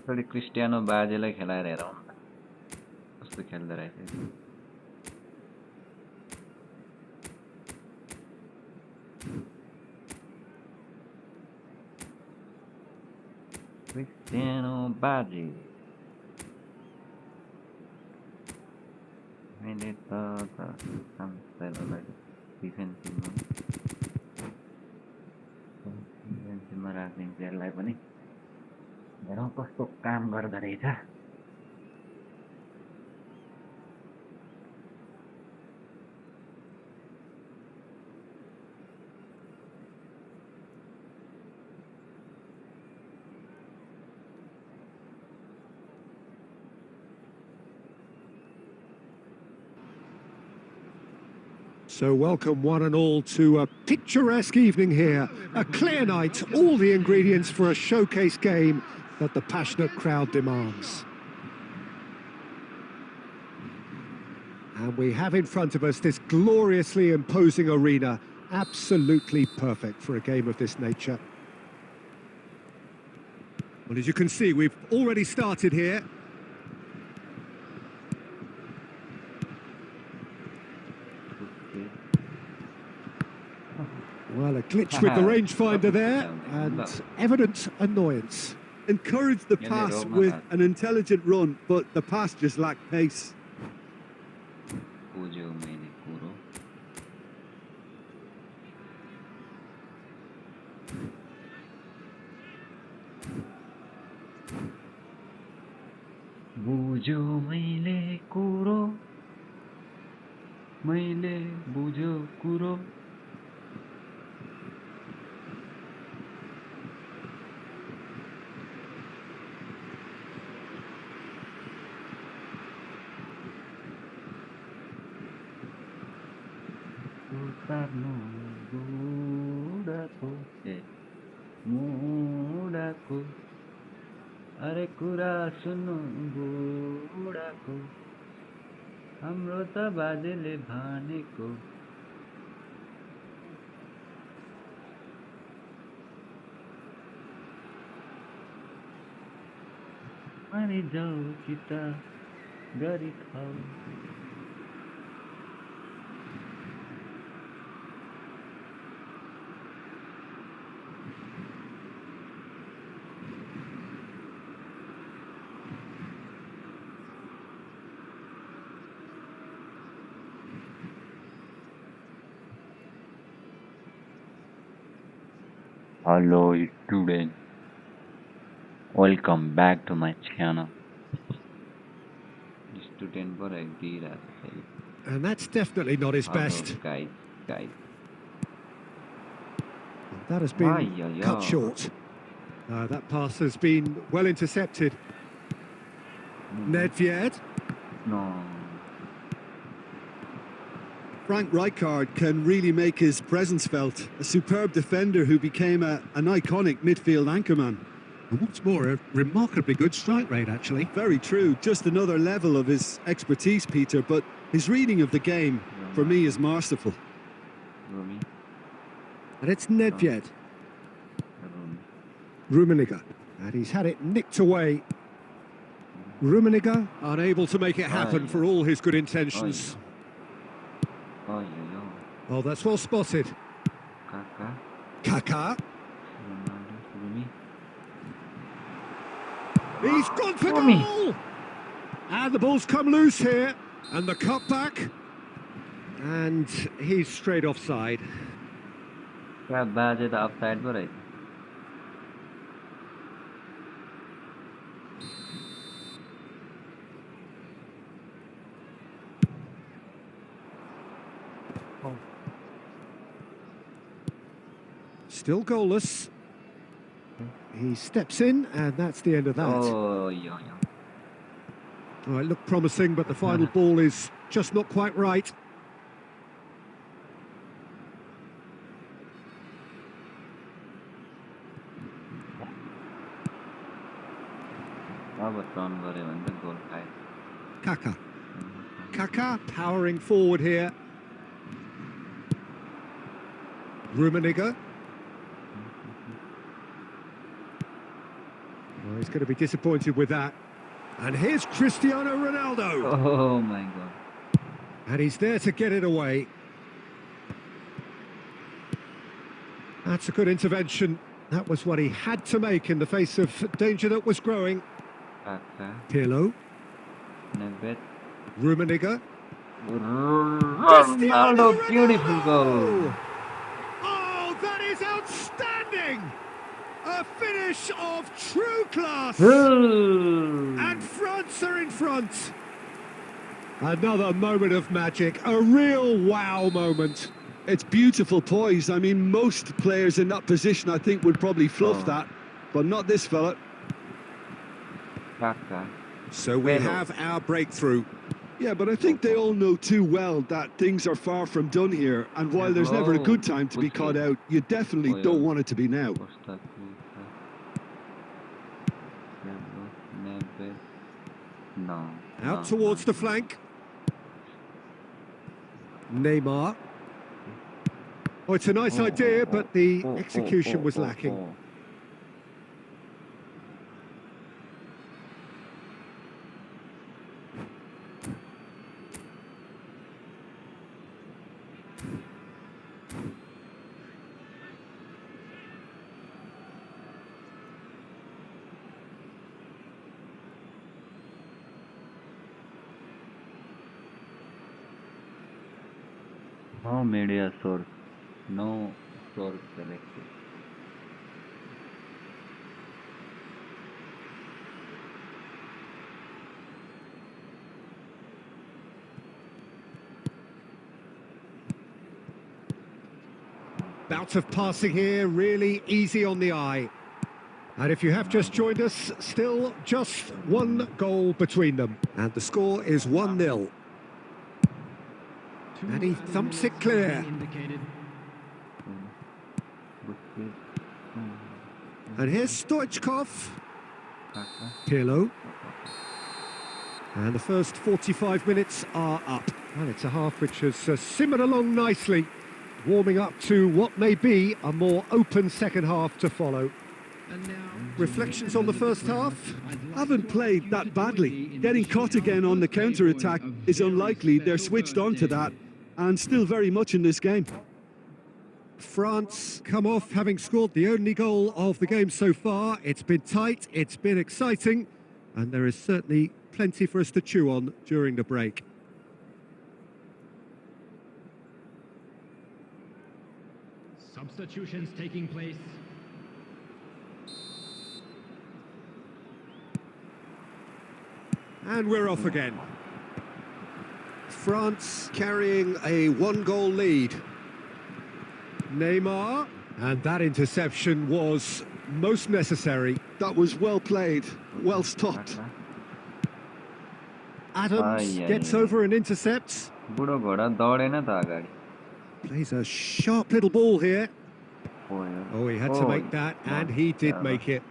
थोड़ी क्रिस्टियानो बाजेलाई खेलाएर हेरौँ न कस्तो खेल्दो रहेछ क्रिस्टियानो बाजे मैले त साम्सलाई डिफेन्सिभमा राख्ने प्लेयरलाई पनि हेरौँ कस्तो काम गर्दो रहेछ So welcome one and all to a picturesque evening here. A clear night, all the ingredients for a showcase game that the passionate crowd demands. And we have in front of us this gloriously imposing arena, absolutely perfect for a game of this nature. Well, as you can see, we've already started here. Well, a glitch with the rangefinder there, and evident annoyance. Encouraged the pass with an intelligent run, but the pass just lacked pace. बुझ्यो मैले कुरो मैले बुझ्यो कुरो उतार्नु बुढाको मुढाको अरे कुरा सुन्नु बुढाको हाम्रो त बाजेले भनेको मरि जाऊ कि त गरी खाऊ Hello students, welcome back to my channel. Student पर एक दी रहा है. And that's definitely not his best. Guys. That has been cut short. That pass has been well intercepted. Nedved. No. Frank Rijkaard can really make his presence felt. A superb defender who became an iconic midfield anchorman. And what's more, a remarkably good strike rate, actually. Very true. Just another level of his expertise, Peter, but his reading of the game, for me, is masterful. And it's Nedved. Rummenigge. And he's had it nicked away. Rummenigge unable to make it happen for all his good intentions. Oh, that's well spotted. Kaka. He's gone for goal! And the ball's come loose here. And the cutback. And he's straight offside. Offside पर Still goalless. He steps in, and that's the end of that. Oh, yeah. Oh, it looked promising, but the final ball is just not quite right. Kaka powering forward here. Rummenigge. Well, he's going to be disappointed with that. And here's Cristiano Ronaldo. Oh my God. And he's there to get it away. That's a good intervention. That was what he had to make in the face of danger that was growing. Pirlo. Rummenigge. Ronaldo, beautiful goal. Oh, that is outstanding! A finish of true class. And France are in front. Another moment of magic, a real wow moment. It's beautiful poise. I mean, most players in that position, I think, would probably fluff that, but not this fella. So we have our breakthrough. Yeah, but I think they all know too well that things are far from done here, and while there's never a good time to be caught out, you definitely don't want it to be now. No. Out towards the flank. Neymar. Oh, it's a nice idea, but the execution was lacking. No media source. No source selected. Bout of passing here, really easy on the eye. And if you have just joined us, still just one goal between them. And the score is 1-0. And he thumps it clear. And here's Stoichkov. Pirlo. And the first 45 minutes are up. And it's a half which has simmered along nicely, warming up to what may be a more open second half to follow. Reflections on the first half? Haven't played that badly. Getting caught again on the counter-attack is unlikely. They're switched on to that, and still very much in this game. France come off having scored the only goal of the game so far. It's been tight, it's been exciting, and there is certainly plenty for us to chew on during the break. Substitutions taking place. And we're off again. France carrying a one-goal lead. Neymar, and that interception was most necessary. That was well played, well stopped. Adams gets over and intercepts. Plays a sharp little ball here. Oh, he had to make that, and he did make it.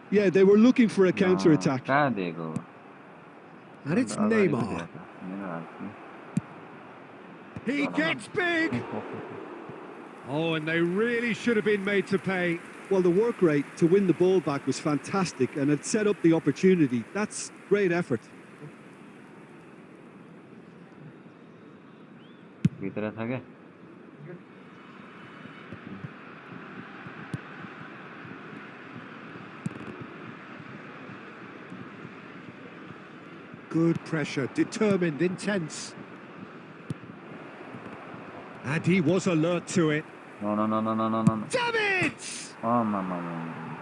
Yeah, they were looking for a counter-attack. And it's Neymar. He gets big! Oh, and they really should have been made to pay. Well, the work rate to win the ball back was fantastic, and it set up the opportunity. That's great effort. Good pressure, determined, intense. And he was alert to it. No. Damn it! Oh, mama.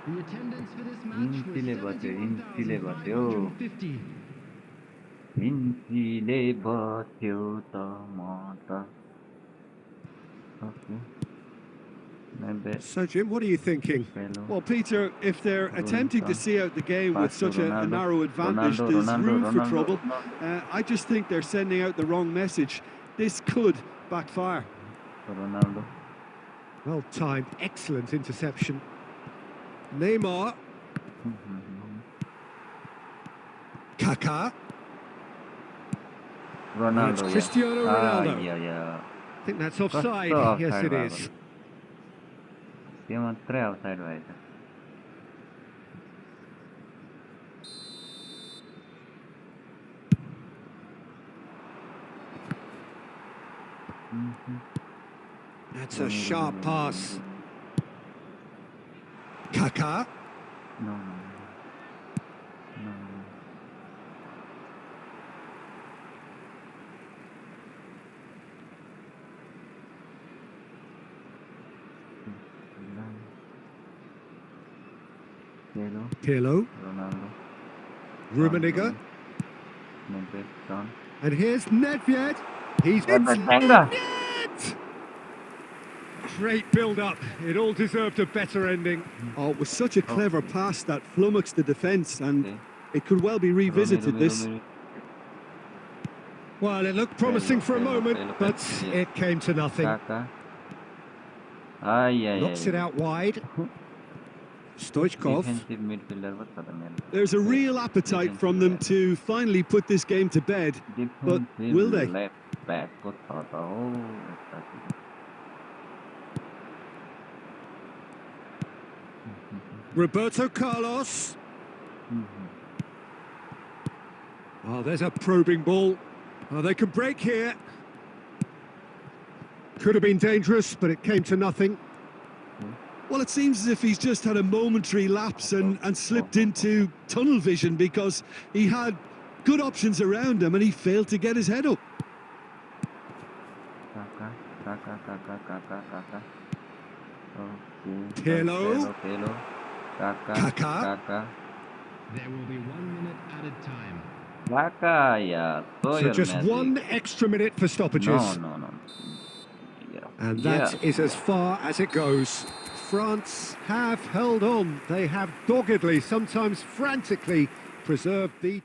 The attendance for this match was 71,150. Okay. So, Jim, what are you thinking? Well, Peter, if they're attempting to see out the game with such a narrow advantage, there's room for trouble. I just think they're sending out the wrong message. This could backfire. Ronaldo. Well timed, excellent interception. Neymar. Kaká. Ronaldo. It's Cristiano Ronaldo. Yeah. I think that's offside. Yes, it is. Offside right. That's a sharp pass. Kaká. No. Pirlo. Ronaldo. Rummenigge. And here's Nedved. He's in net! Great build-up. It all deserved a better ending. Oh, it was such a clever pass that flummoxed the defence, and It could well be revisited, this. Well, it looked promising for a moment, but it came to nothing. Knocks it out wide. Stoichkov. There's a real appetite from them to finally put this game to bed, but will they? Left back को था oh, Roberto Carlos. Oh, there's a probing ball. Oh, they could break here. Could have been dangerous, but it came to nothing. Well, it seems as if he's just had a momentary lapse and slipped into tunnel vision, because he had good options around him and he failed to get his head up. Pirlo. Kaká. There will be 1 minute added time. So just one extra minute for stoppages. No. And that is as far as it goes. France have held on. They have doggedly, sometimes frantically, preserved the...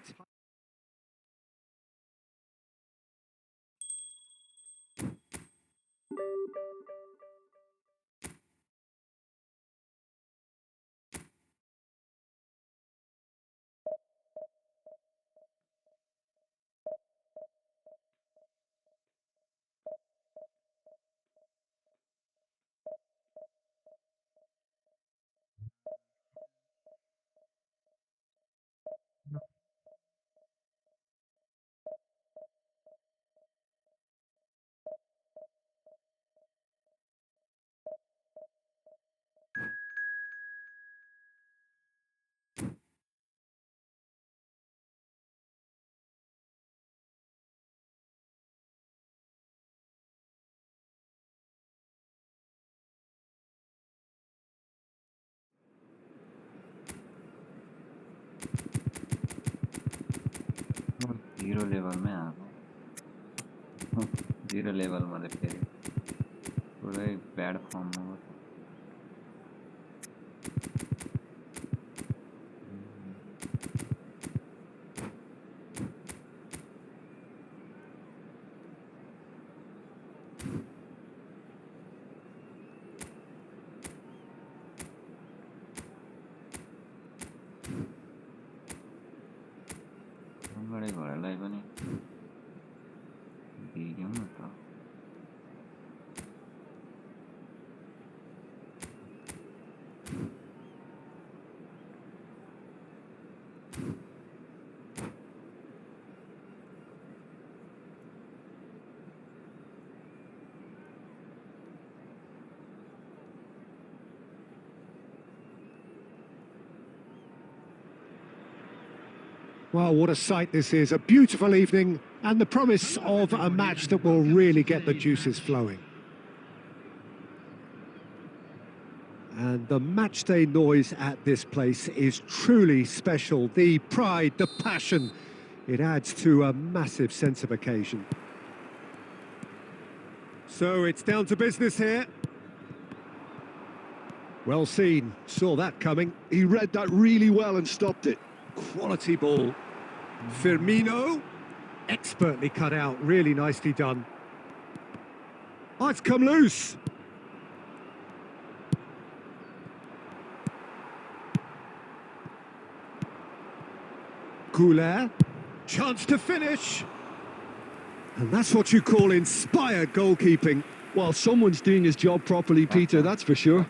zero level में आ गए zero level में खेल पूरा bad form में हो बड़े बड़ा live बने वीडियो में तो Well, what a sight this is. A beautiful evening and the promise of a match that will really get the juices flowing. And the matchday noise at this place is truly special. The pride, the passion, it adds to a massive sense of occasion. So it's down to business here. Well seen, saw that coming. He read that really well and stopped it. Quality ball. Firmino, expertly cut out, really nicely done. Oh, it's come loose. Goulet, chance to finish. And that's what you call inspired goalkeeping. Well, someone's doing his job properly, Peter, that's for sure.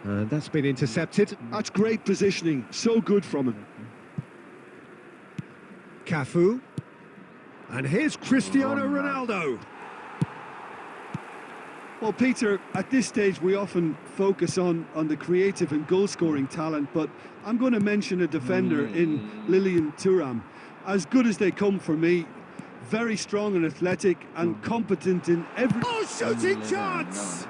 And that's been intercepted. That's great positioning, so good from him. Cafu. And here's Cristiano Ronaldo. Well, Peter, at this stage we often focus on the creative and goal-scoring talent, but I'm going to mention a defender in Lilian Thuram. As good as they come for me, very strong and athletic and competent in every... Oh, shooting chance!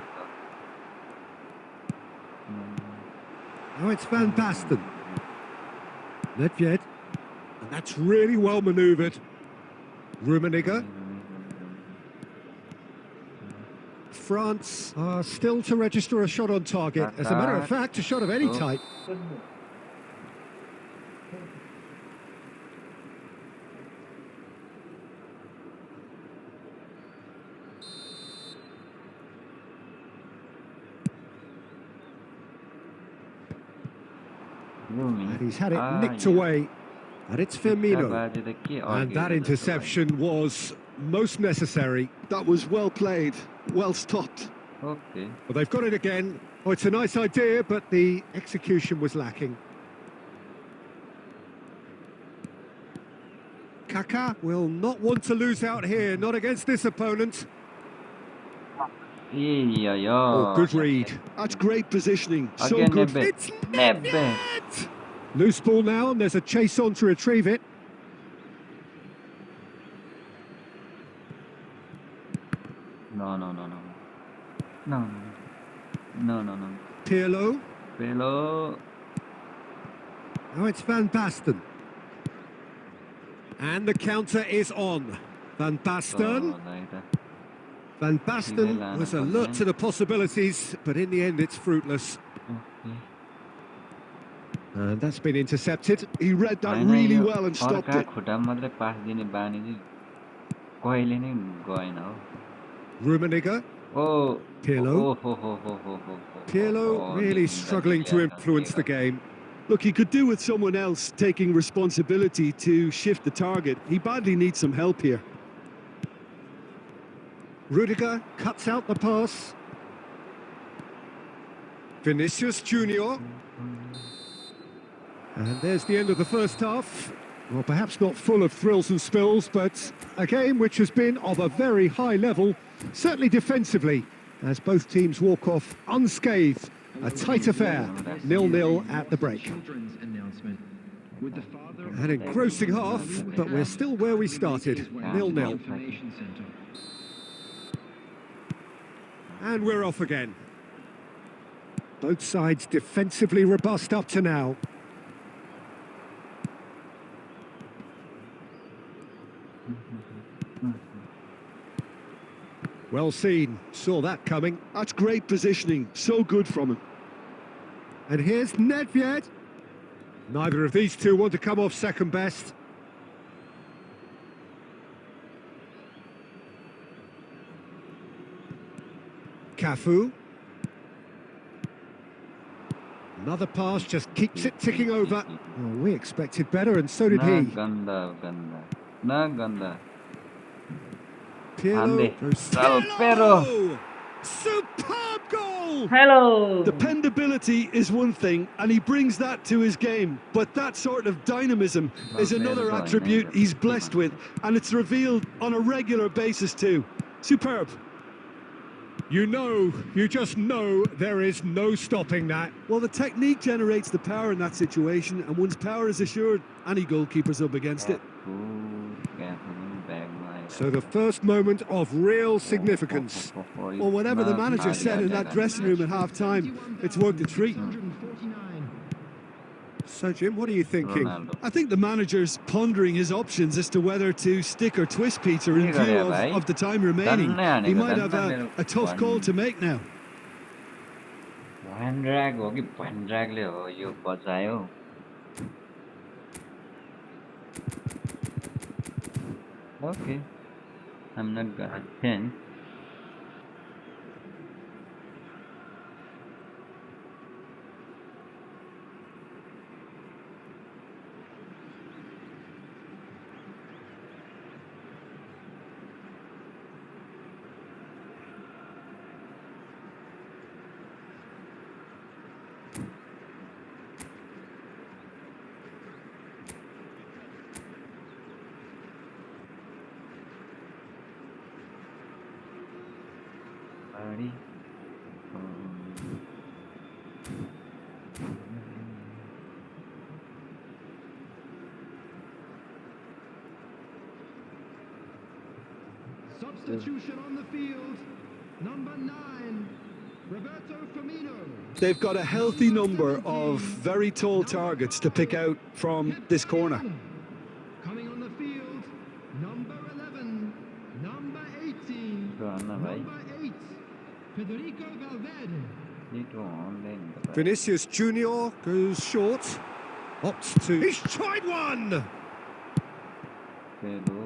Oh, it's Van Basten. Nedved. And that's really well manoeuvred. Rummenigge. France are still to register a shot on target. As a matter of fact, a shot of any type. And he's had it nicked away. And it's Firmino. And that interception was most necessary. That was well played, well stopped. Okay. Well, they've got it again. Oh, it's a nice idea, but the execution was lacking. Kaká will not want to lose out here, not against this opponent. Oh, good read. That's great positioning. So good. It's Nedved! Loose ball now, and there's a chase on to retrieve it. No. Pirlo. Pirlo. Oh, it's Van Basten. And the counter is on. Van Basten. Van Basten was alert to the possibilities, but in the end it's fruitless. And that's been intercepted. He read that really well and stopped it. Rummenigge. Oh, Pirlo. Pirlo really struggling to influence the game. Look, he could do with someone else taking responsibility to shift the target. He badly needs some help here. Rudiger cuts out the pass. Vinicius Junior. And there's the end of the first half. Well, perhaps not full of thrills and spills, but a game which has been of a very high level, certainly defensively, as both teams walk off unscathed. A tight affair, 0-0 at the break. An engrossing half, but we're still where we started, 0-0. And we're off again. Both sides defensively robust up to now. Well seen, saw that coming. That's great positioning, so good from him. And here's Nedved. Neither of these two want to come off second best. Cafu. Another pass just keeps it ticking over. Oh, we expected better, and so did he. Pirlo. Superb goal! Hello! Dependability is one thing, and he brings that to his game. But that sort of dynamism is another attribute he's blessed with, and it's revealed on a regular basis too. Superb. You just know there is no stopping that. Well, the technique generates the power in that situation, and once power is assured, any goalkeeper's up against it. So the first moment of real significance. Well, whatever the manager said in that dressing room at half-time, it's worked a treat. So, Jim, what are you thinking? I think the manager's pondering his options as to whether to stick or twist Peter in view of the time remaining. He might have a tough call to make now. Okay, I'm not gonna change. Substitution on the field, number 9, Roberto Firmino. They've got a healthy number of very tall targets to pick out from this corner. Coming on the field, number 11, number 18, number 8, Valverde. Itu online the ball. Vinicius Junior goes short. Opts to... He's tried one!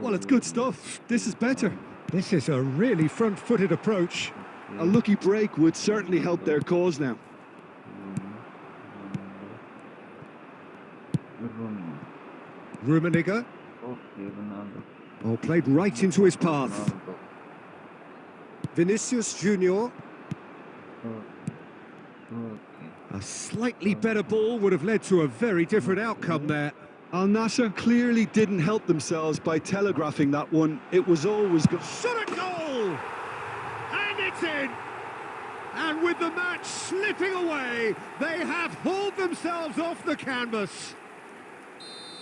Well, it's good stuff. This is better. This is a really front-footed approach. A lucky break would certainly help their cause now. Rummenigge. Okay, Ronaldo. Oh, played right into his path. Ronaldo. Vinicius Junior. Okay. A slightly better ball would have led to a very different outcome there. Al Nassr clearly didn't help themselves by telegraphing that one. It was always good. Shot at goal! And it's in! And with the match slipping away, they have hauled themselves off the canvas.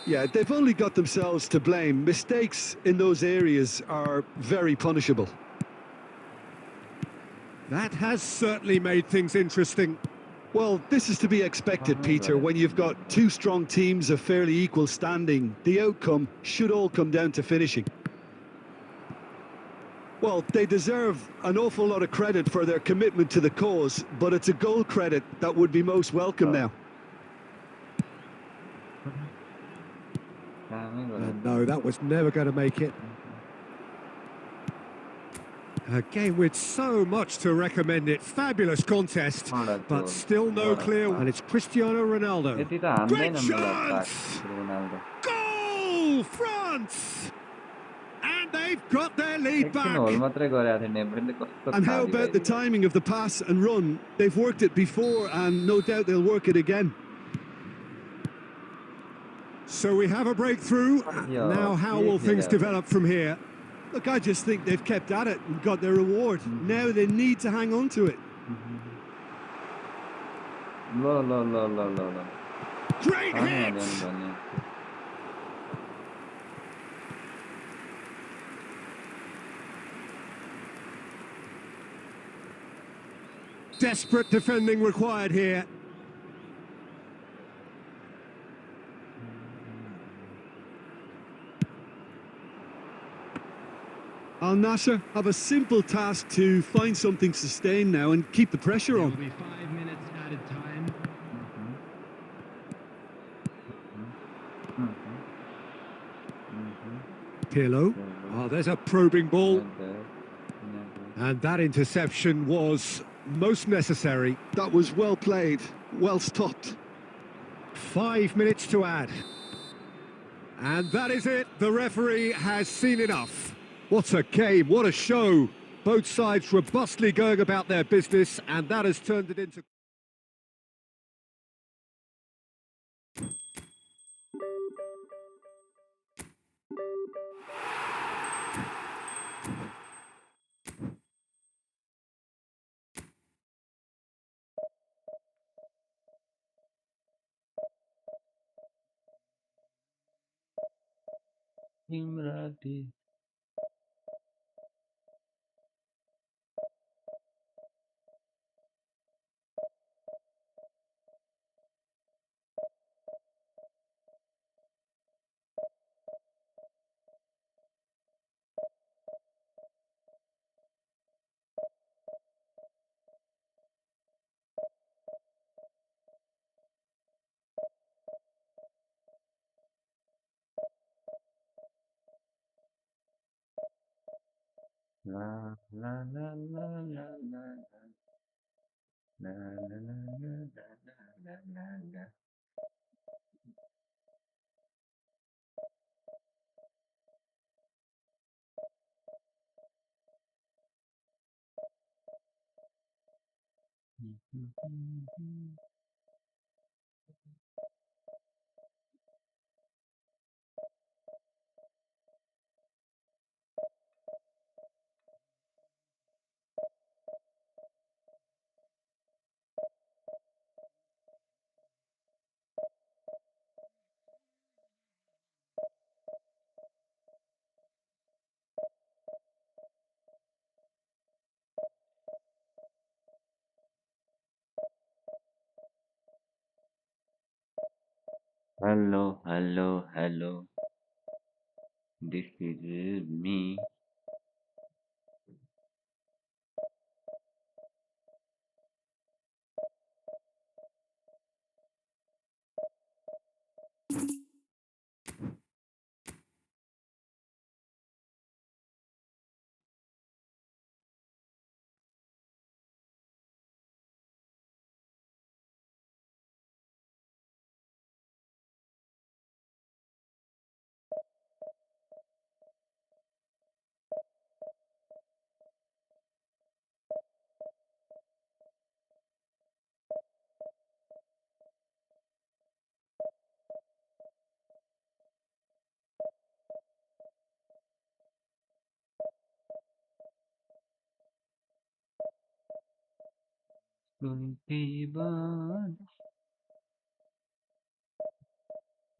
Yeah, they've only got themselves to blame. Mistakes in those areas are very punishable. That has certainly made things interesting. Well, this is to be expected, Peter. When you've got two strong teams of fairly equal standing, the outcome should all come down to finishing. Well, they deserve an awful lot of credit for their commitment to the cause, but it's a goal credit that would be most welcome now. No, that was never going to make it. A game with so much to recommend it. Fabulous contest, but still no clear. And it's Cristiano Ronaldo. Great chance! Goal! France! And they've got their lead back. And how about the timing of the pass and run? They've worked it before, and no doubt they'll work it again. So we have a breakthrough. Now how will things develop from here? Look, I just think they've kept at it and got their reward. Now they need to hang on to it. Great hit! Desperate defending required here. Al Nassr have a simple task to find something sustained now and keep the pressure on. There will be 5 minutes added time. Pirlo. Oh, there's a probing ball. And that interception was most necessary. That was well played, well stopped. 5 minutes to add. And that is it. The referee has seen enough. What a game, what a show. Both sides robustly going about their business, and that has turned it into... Imrati. La la la la la la la la la la la la la la. Hello, hello, hello. This is me.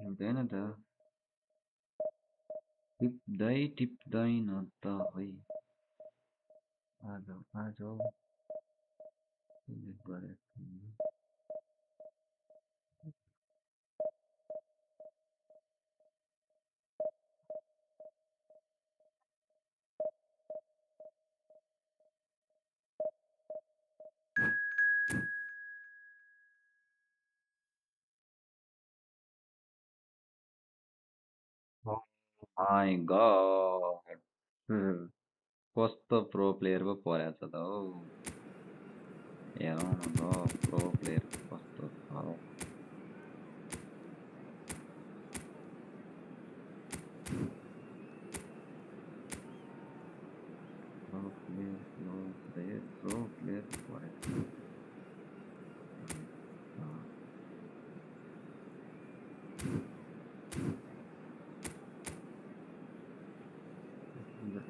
हुँदैन त टिप्दैन त है आज Oh my god. कस्तो pro player पो परेछ त हौ हेरौँ न ल प्रो प्लेयर कस्तो छ प्रो प्लेयर परेछ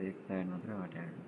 एक साइड मात्रै हटाएको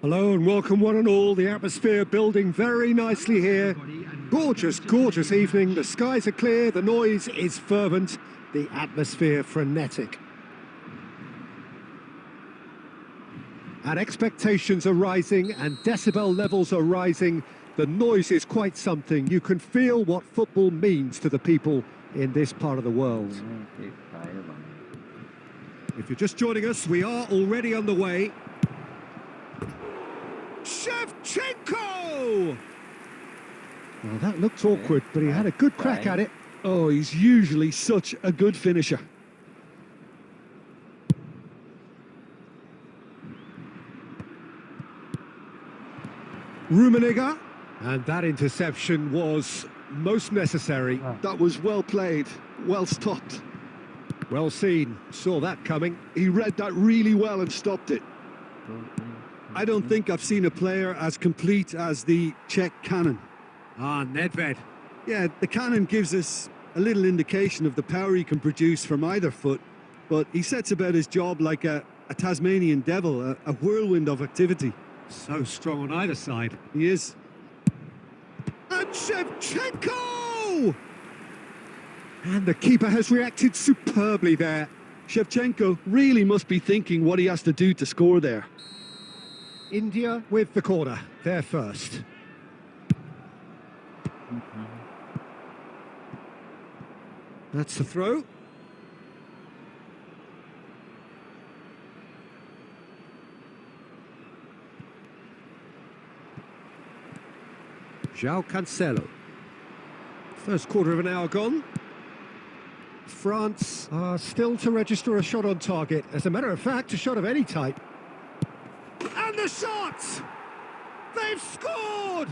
Hello and welcome one and all. The atmosphere building very nicely here. Gorgeous, gorgeous evening. The skies are clear, the noise is fervent, the atmosphere frenetic. And expectations are rising and decibel levels are rising. The noise is quite something. You can feel what football means to the people in this part of the world. If you're just joining us, we are already on the way. Shevchenko! Well, that looked awkward, but he had a good crack at it. Oh, he's usually such a good finisher. Rummenigge, and that interception was most necessary. That was well played, well stopped. Well seen, saw that coming. He read that really well and stopped it. I don't think I've seen a player as complete as the Czech cannon. Ah, Nedved. Yeah, the cannon gives us a little indication of the power he can produce from either foot, but he sets about his job like a Tasmanian devil, a whirlwind of activity. So strong on either side. He is. And Shevchenko! And the keeper has reacted superbly there. Shevchenko really must be thinking what he has to do to score there. India with the corner, they're first. That's the throw. João Cancelo. First quarter of an hour gone. France are still to register a shot on target. As a matter of fact, a shot of any type. And the shot! They've scored!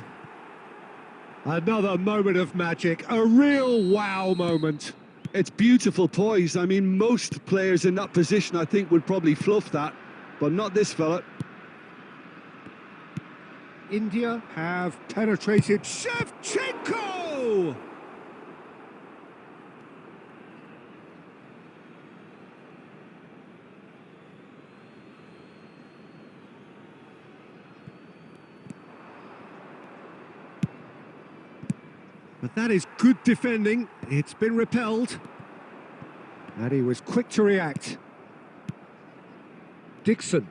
Another moment of magic, a real wow moment. It's beautiful poise. I mean, most players in that position, I think, would probably fluff that, but not this fella. India have penetrated. Shevchenko! But that is good defending. It's been repelled. And he was quick to react. Dixon.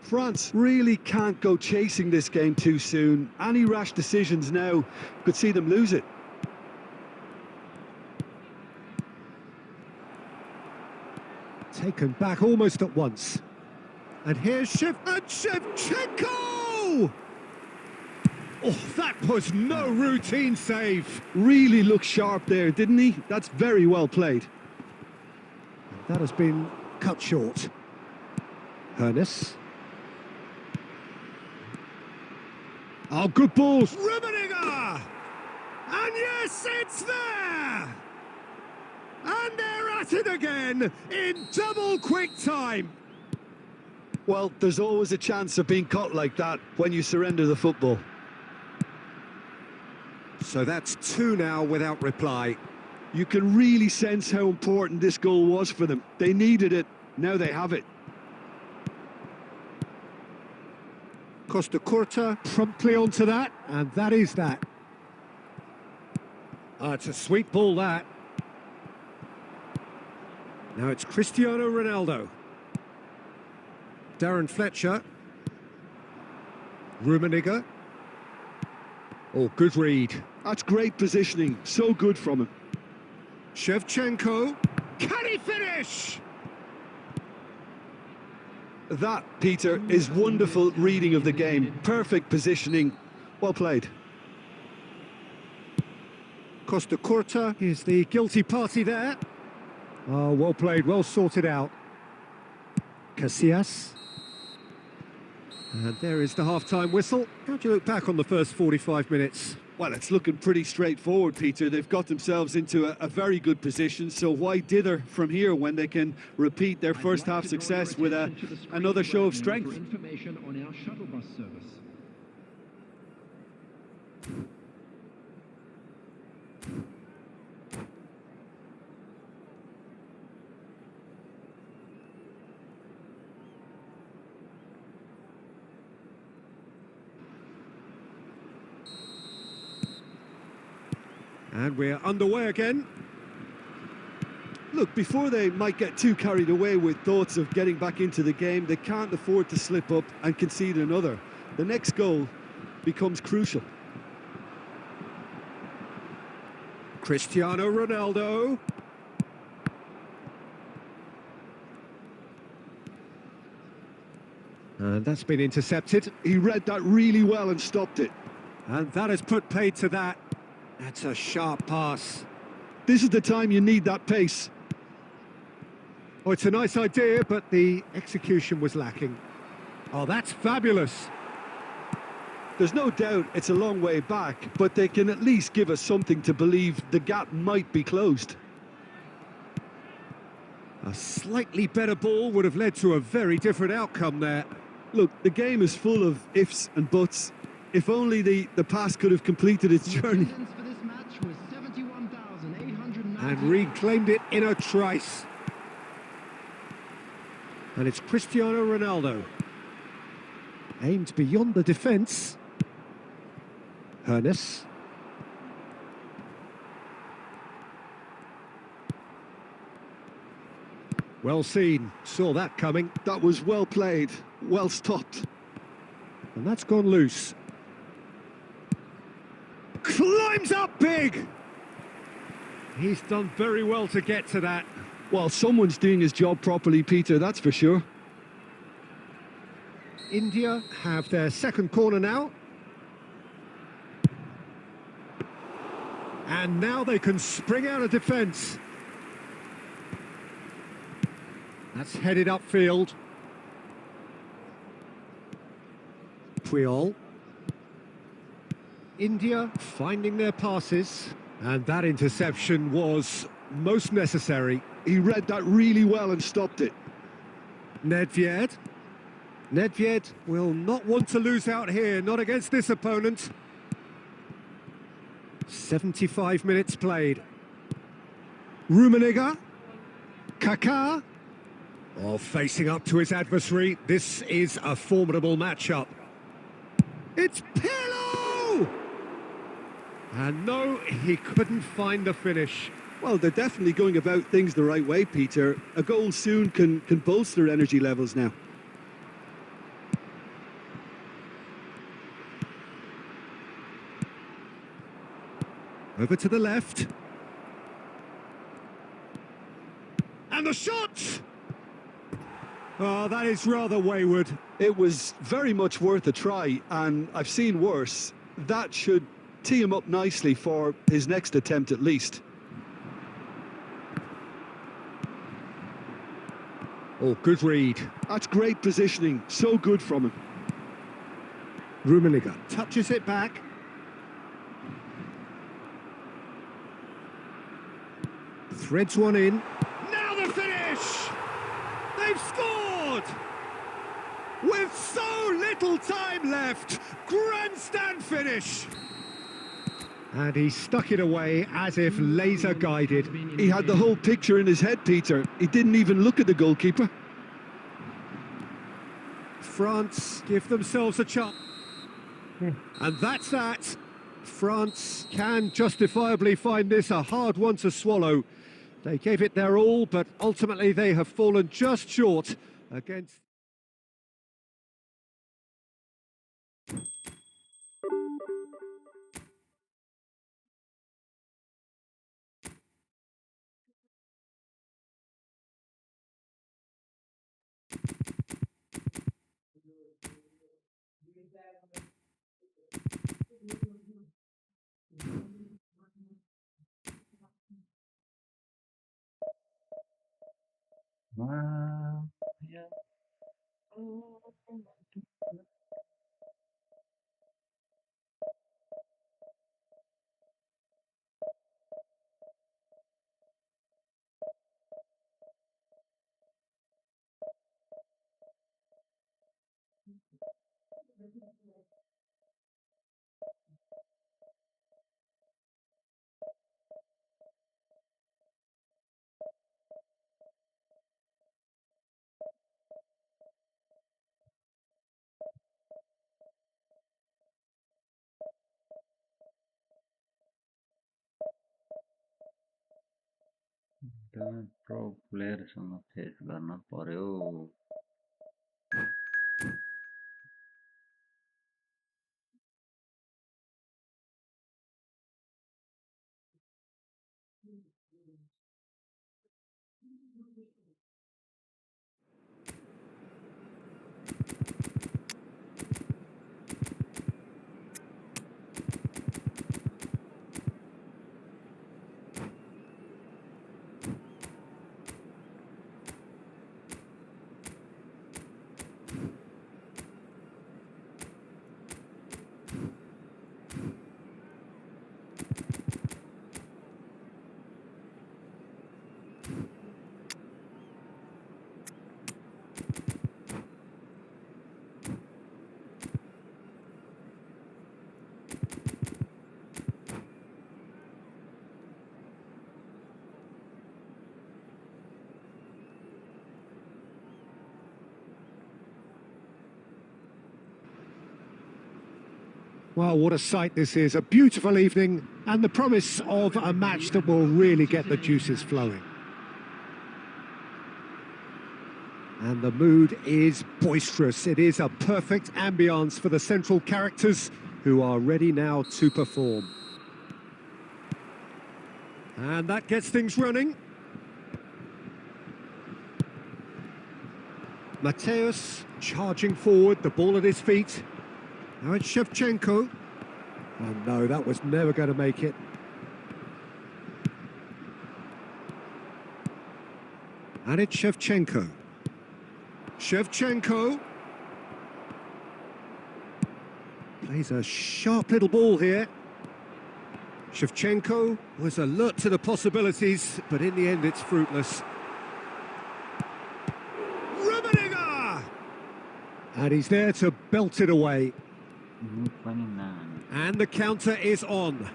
France really can't go chasing this game too soon. Any rash decisions now could see them lose it. Taken back almost at once. And here's Shevchenko! Oh, that was no routine save. Really looked sharp there, didn't he? That's very well played. That has been cut short. Hernes. Oh, good balls. Rummenigge! And yes, it's there! And they're at it again in double quick time. Well, there's always a chance of being caught like that when you surrender the football. So that's 2 now without reply. You can really sense how important this goal was for them. They needed it, now they have it. Costa Curta promptly onto that, and that is that. It's a sweet ball, that. Now it's Cristiano Ronaldo. Darren Fletcher. Rummenigge. Oh, good read. That's great positioning, so good from him. Shevchenko. Can he finish? That, Peter, is wonderful reading of the game. Perfect positioning. Well played. Costa Curta is the guilty party there. Oh, well played, well sorted out. Casillas. And there is the half-time whistle. How do you look back on the first 45 minutes? Well, it's looking pretty straightforward, Peter. They've got themselves into a very good position, so why dither from here when they can repeat their first half success with another show of strength? For information on our shuttle bus service. And we're underway again. Look, before they might get too carried away with thoughts of getting back into the game, they can't afford to slip up and concede another. The next goal becomes crucial. Cristiano Ronaldo. And that's been intercepted. He read that really well and stopped it. And that has put paid to that. That's a sharp pass. This is the time you need that pace. Oh, it's a nice idea, but the execution was lacking. Oh, that's fabulous. There's no doubt it's a long way back, but they can at least give us something to believe the gap might be closed. A slightly better ball would have led to a very different outcome there. Look, the game is full of ifs and buts. If only the pass could have completed its journey. Attendance for this match was 71,890. And reclaimed it in a trice. And it's Cristiano Ronaldo. Aimed beyond the defence. Hernes. Well seen, saw that coming. That was well played, well stopped. And that's gone loose. Climbs up big! He's done very well to get to that. Well, someone's doing his job properly, Peter, that's for sure. India have their second corner now. And now they can spring out of defence. That's headed upfield. Puyol. India finding their passes. And that interception was most necessary. He read that really well and stopped it. Nedved. Nedved will not want to lose out here, not against this opponent. 75 minutes played. Rummenigge. Kaká. Oh, facing up to his adversary. This is a formidable matchup. It's Pirlo! And no, he couldn't find the finish. Well, they're definitely going about things the right way, Peter. A goal soon can bolster energy levels now. Over to the left. And the shot! Oh, that is rather wayward. It was very much worth a try, and I've seen worse. That should tee him up nicely for his next attempt at least. Oh, good read. That's great positioning, so good from him. Rummenigge touches it back. Threads one in. Now the finish! They've scored! With so little time left, grandstand finish! And he stuck it away as if laser guided. He had the whole picture in his head, Peter. He didn't even look at the goalkeeper. France give themselves a chance. And that's that. France can justifiably find this a hard one to swallow. They gave it their all, but ultimately they have fallen just short against... Wow. Yeah. Pro प्लेयरसँग face गर्न पर्यो Well, what a sight this is. A beautiful evening and the promise of a match that will really get the juices flowing. And the mood is boisterous. It is a perfect ambience for the central characters who are ready now to perform. And that gets things running. Mateusz charging forward, the ball at his feet. Now it's Shevchenko. Oh no, that was never going to make it. And it's Shevchenko. Shevchenko. Plays a sharp little ball here. Shevchenko was alert to the possibilities, but in the end it's fruitless. Rummenigge! And he's there to belt it away. And the counter is on.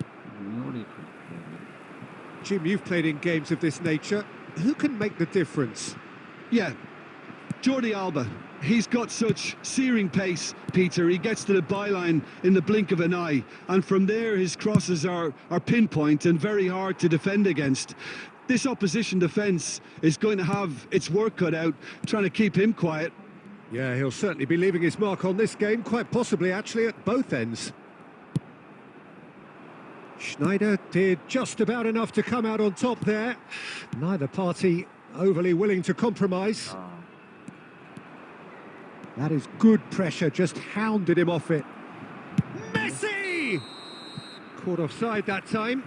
Jim, you've played in games of this nature. Who can make the difference? Yeah, Jordi Alba. He's got such searing pace, Peter. He gets to the byline in the blink of an eye. And from there, his crosses are pinpoint and very hard to defend against. This opposition defence is going to have its work cut out, trying to keep him quiet. Yeah, he'll certainly be leaving his mark on this game, quite possibly actually at both ends. Schneider did just about enough to come out on top there. Neither party overly willing to compromise. That is good pressure, just hounded him off it. Messi! Caught offside that time.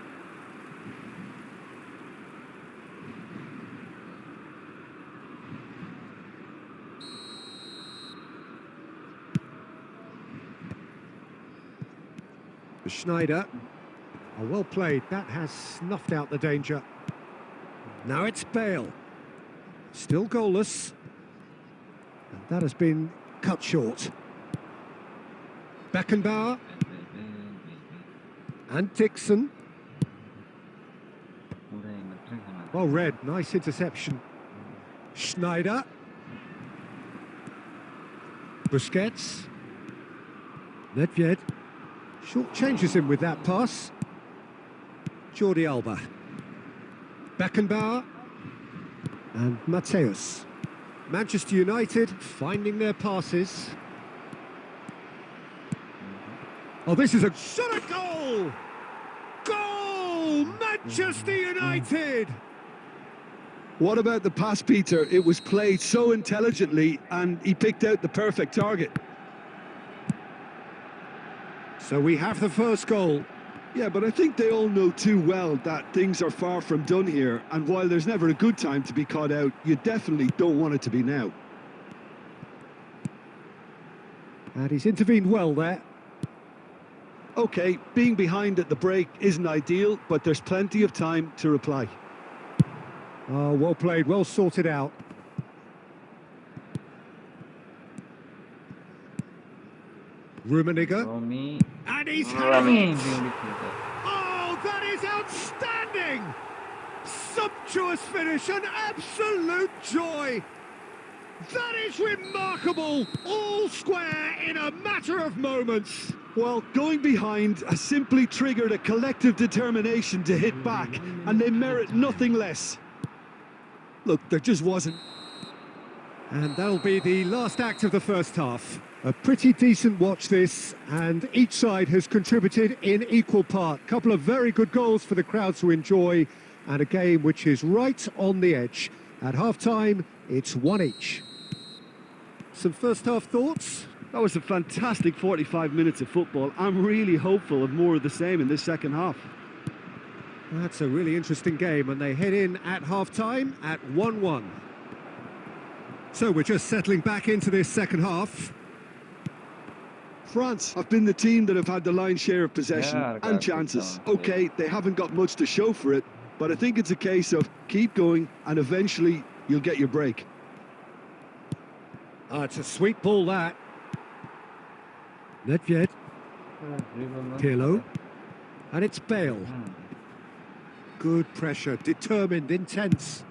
Schneider. Oh, well played. That has snuffed out the danger. Now it's Bale. Still goalless. And that has been cut short. Beckenbauer. And Dixon. Well read. Nice interception. Schneider. Busquets. Nedved. Short changes him with that pass. Jordi Alba. Beckenbauer. And Mateus. Manchester United finding their passes. Oh, this is a shot at goal! Goal! Manchester United! What about the pass, Peter? It was played so intelligently and he picked out the perfect target. So we have the first goal. Yeah, but I think they all know too well that things are far from done here, and while there's never a good time to be caught out, you definitely don't want it to be now. And he's intervened well there. Okay, being behind at the break isn't ideal, but there's plenty of time to reply. Oh, well played, well sorted out. Rummenigge. And he's had it! Oh, that is outstanding! Sumptuous finish, an absolute joy! That is remarkable! All square in a matter of moments. Well, going behind has simply triggered a collective determination to hit back, and they merit nothing less. Look, there just wasn't. And that'll be the last act of the first half. A pretty decent watch this, and each side has contributed in equal part. Couple of very good goals for the crowd to enjoy, and a game which is right on the edge. At half-time, it's 1 each. Some first-half thoughts? That was a fantastic 45 minutes of football. I'm really hopeful of more of the same in this second half. That's a really interesting game, and they head in at half-time at 1-1. So we're just settling back into this second half. France have been the team that have had the lion's share of possession and chances. Okay, they haven't got much to show for it, but I think it's a case of keep going and eventually you'll get your break. It's a sweet ball, that. Nedved. Pirlo. And it's Bale. Good pressure, determined, intense.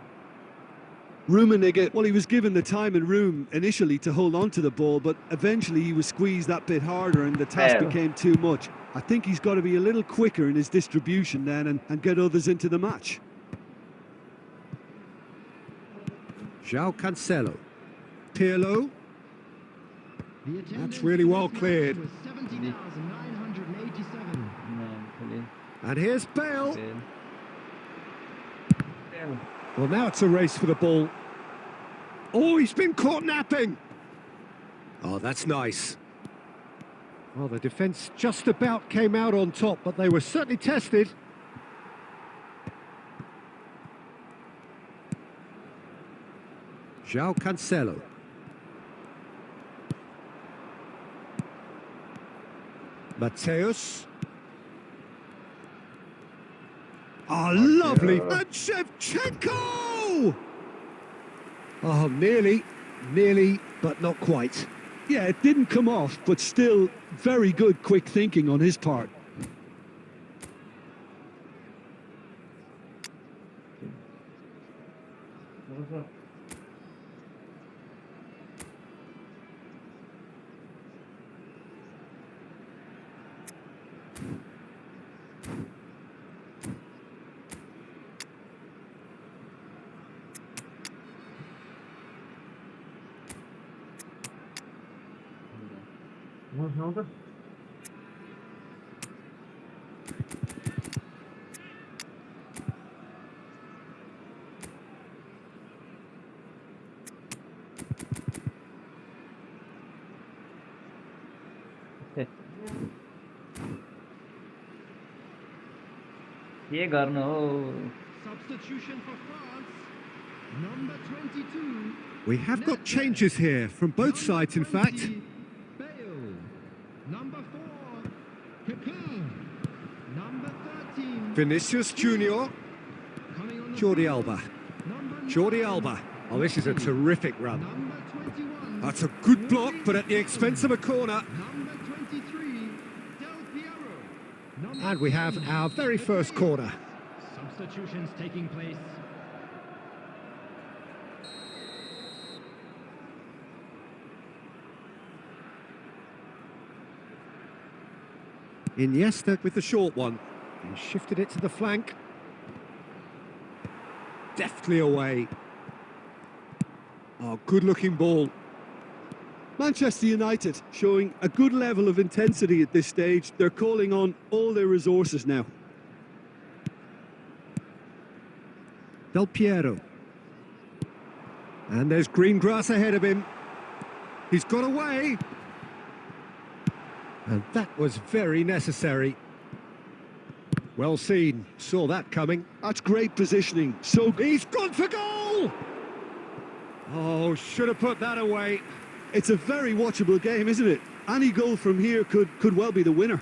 Rummenigge, well, he was given the time and room initially to hold on to the ball, but eventually he was squeezed that bit harder and the task became too much. I think he's got to be a little quicker in his distribution then and get others into the match. João Cancelo. Pirlo. That's really well cleared. And here's Bale. Well, now it's a race for the ball. Oh, he's been caught napping. Oh, that's nice. Well, the defence just about came out on top, but they were certainly tested. João Cancelo. Mateus. Oh, lovely. And Shevchenko! Oh, nearly, but not quite. Yeah, it didn't come off, but still very good quick thinking on his part. के गर्नु हो Substitution for France, number 22. We have got changes here from both sides, in fact. Bale, number 4. Kakar. Number 13. Vinicius Junior. Coming on the Jordi field, Alba. number Jordi 9. Alba. Oh, this is a terrific run. Number 21. That's a good block, but at the expense of a corner. Number 23. Del Piero. Number And we have 10, our very first corner. Substitutions taking place. Iniesta with the short one. He shifted it to the flank. Deftly away. Oh, good-looking ball. Manchester United showing a good level of intensity at this stage. They're calling on all their resources now. Del Piero. And there's green grass ahead of him. He's got away. And that was very necessary. Well seen. Saw that coming. That's great positioning. So He's gone for goal! Oh, should have put that away. it's a very watchable game, isn't it? Any goal from here could well be the winner.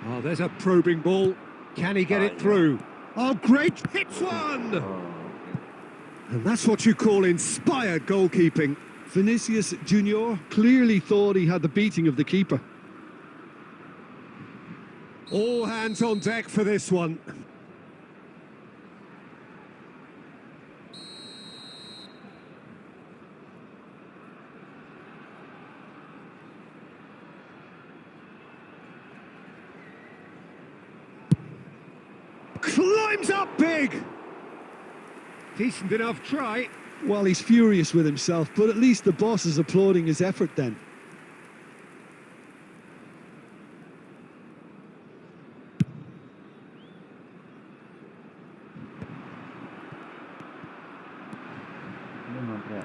Oh, there's a probing ball. Can he get it through? Oh, great hits one! And that's what you call inspired goalkeeping. Vinicius Junior clearly thought he had the beating of the keeper. All hands on deck for this one. Climbs up big! Decent enough try. Well, he's furious with himself, but at least the boss is applauding his effort then.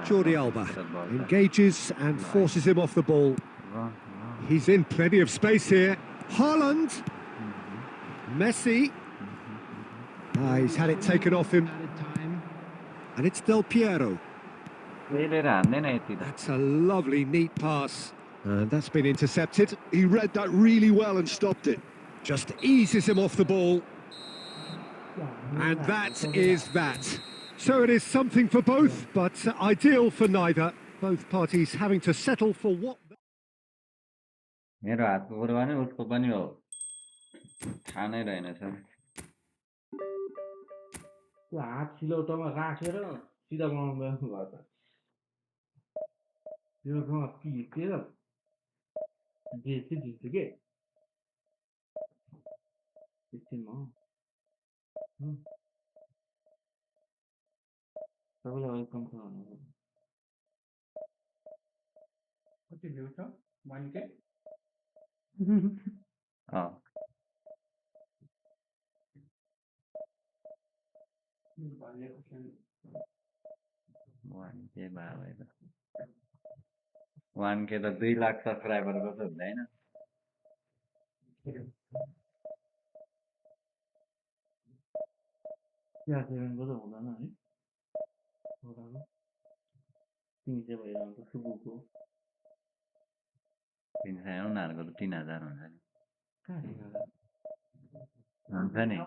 Jordi Alba engages and forces him off the ball. He's in plenty of space here. Haaland. Messi. He's had it taken off him. Added time. And it's Del Piero. That's a lovely, neat pass. And that's been intercepted. He read that really well and stopped it. Just eases him off the ball. And that is that. So it is something for both, but ideal for neither. Both parties having to settle for what... मेरो हातको कुरा भने उसको पनि हो थाहा नै रहेनछ त्यो हात सिलौटोमा राखेर सिधा बनाउनु भयो त यो ठाउँमा पिसेर बेच्दै दिन्छु के एकछिनमा सबैलाई वेलकम छ भन्नु कति भ्यू छ 1K अँ वान के भएर 1K त 2 लाख सब्सक्राइबरको त हुँदैन चिया सेभेनको त हुँदैन है होराको 300 भइरहन्छ सुबुको 300 उनीहरूको त 3000 हुन्छ नि कहाँ हेरेर हुन्छ नि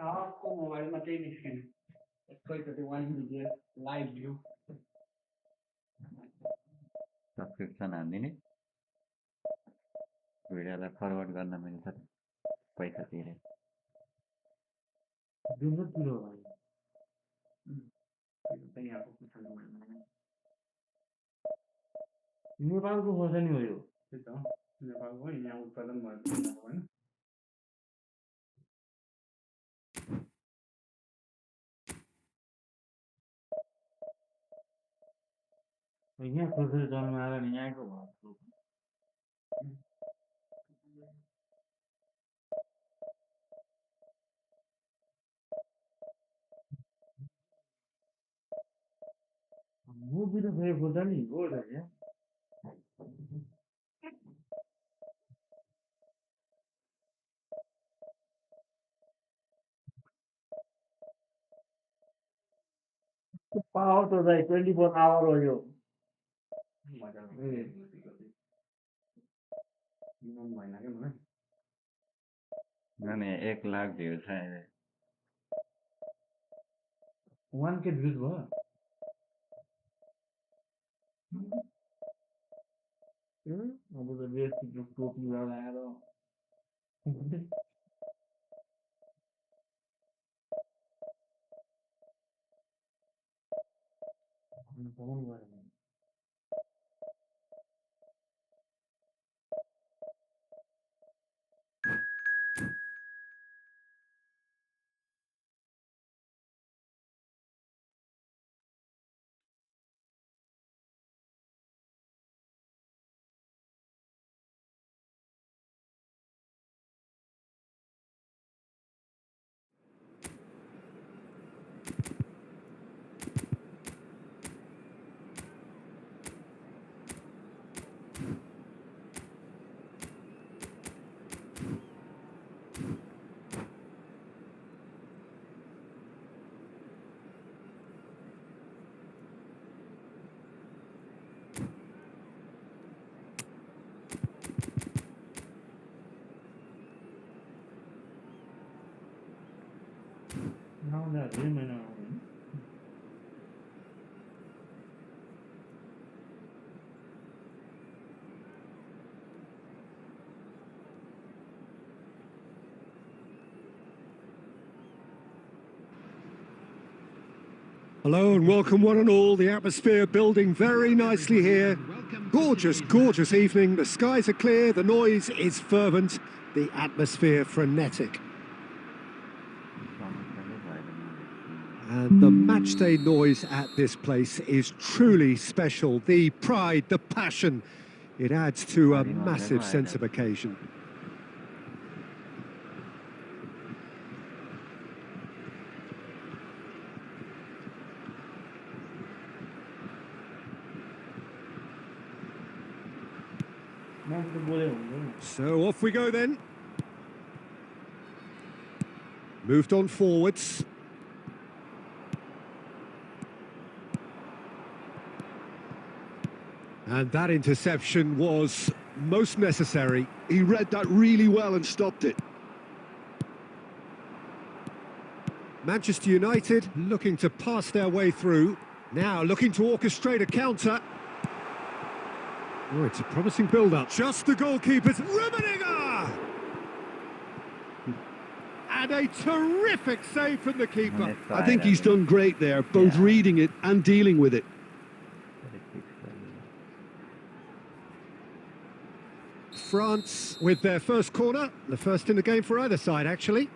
अर्को मोबाइलमा त्यही निस्किने एकैचोटि 1 भिडियो लाइभ भ्यू सब्सक्रिप्सन हानिदिने भिडियोलाई फरवर्ड गर्न मिल्छ पैसा तिरे दिनु तिरो भयो नेपालको खोर्सानी हो यो त्यही त नेपालको यहाँ उत्पादन भएको होइन यहाँ खोजेर जन्माएर नि यहाँको भयो मुभी त फेरि खोर्सानी हो त यहाँ पावर तो भाई 24 आवर हो यो मैंने 1 लाख व्यूज है 1K भ्यूज भयो अब त देश टोपी लगाएर Hello and welcome one and all. The atmosphere building very nicely here. Gorgeous, gorgeous evening. The skies are clear, the noise is fervent, the atmosphere frenetic. And the matchday noise at this place is truly special. The pride, the passion, it adds to a massive sense of occasion. So off we go then. Moved on forwards. And that interception was most necessary. He read that really well and stopped it. Manchester United looking to pass their way through. Now looking to orchestrate a counter. Oh, it's a promising build-up. Just the goalkeeper's Rummenigge! And a terrific save from the keeper. I think he's done great there, both reading it and dealing with it. France with their first corner, the first in the game for either side, actually.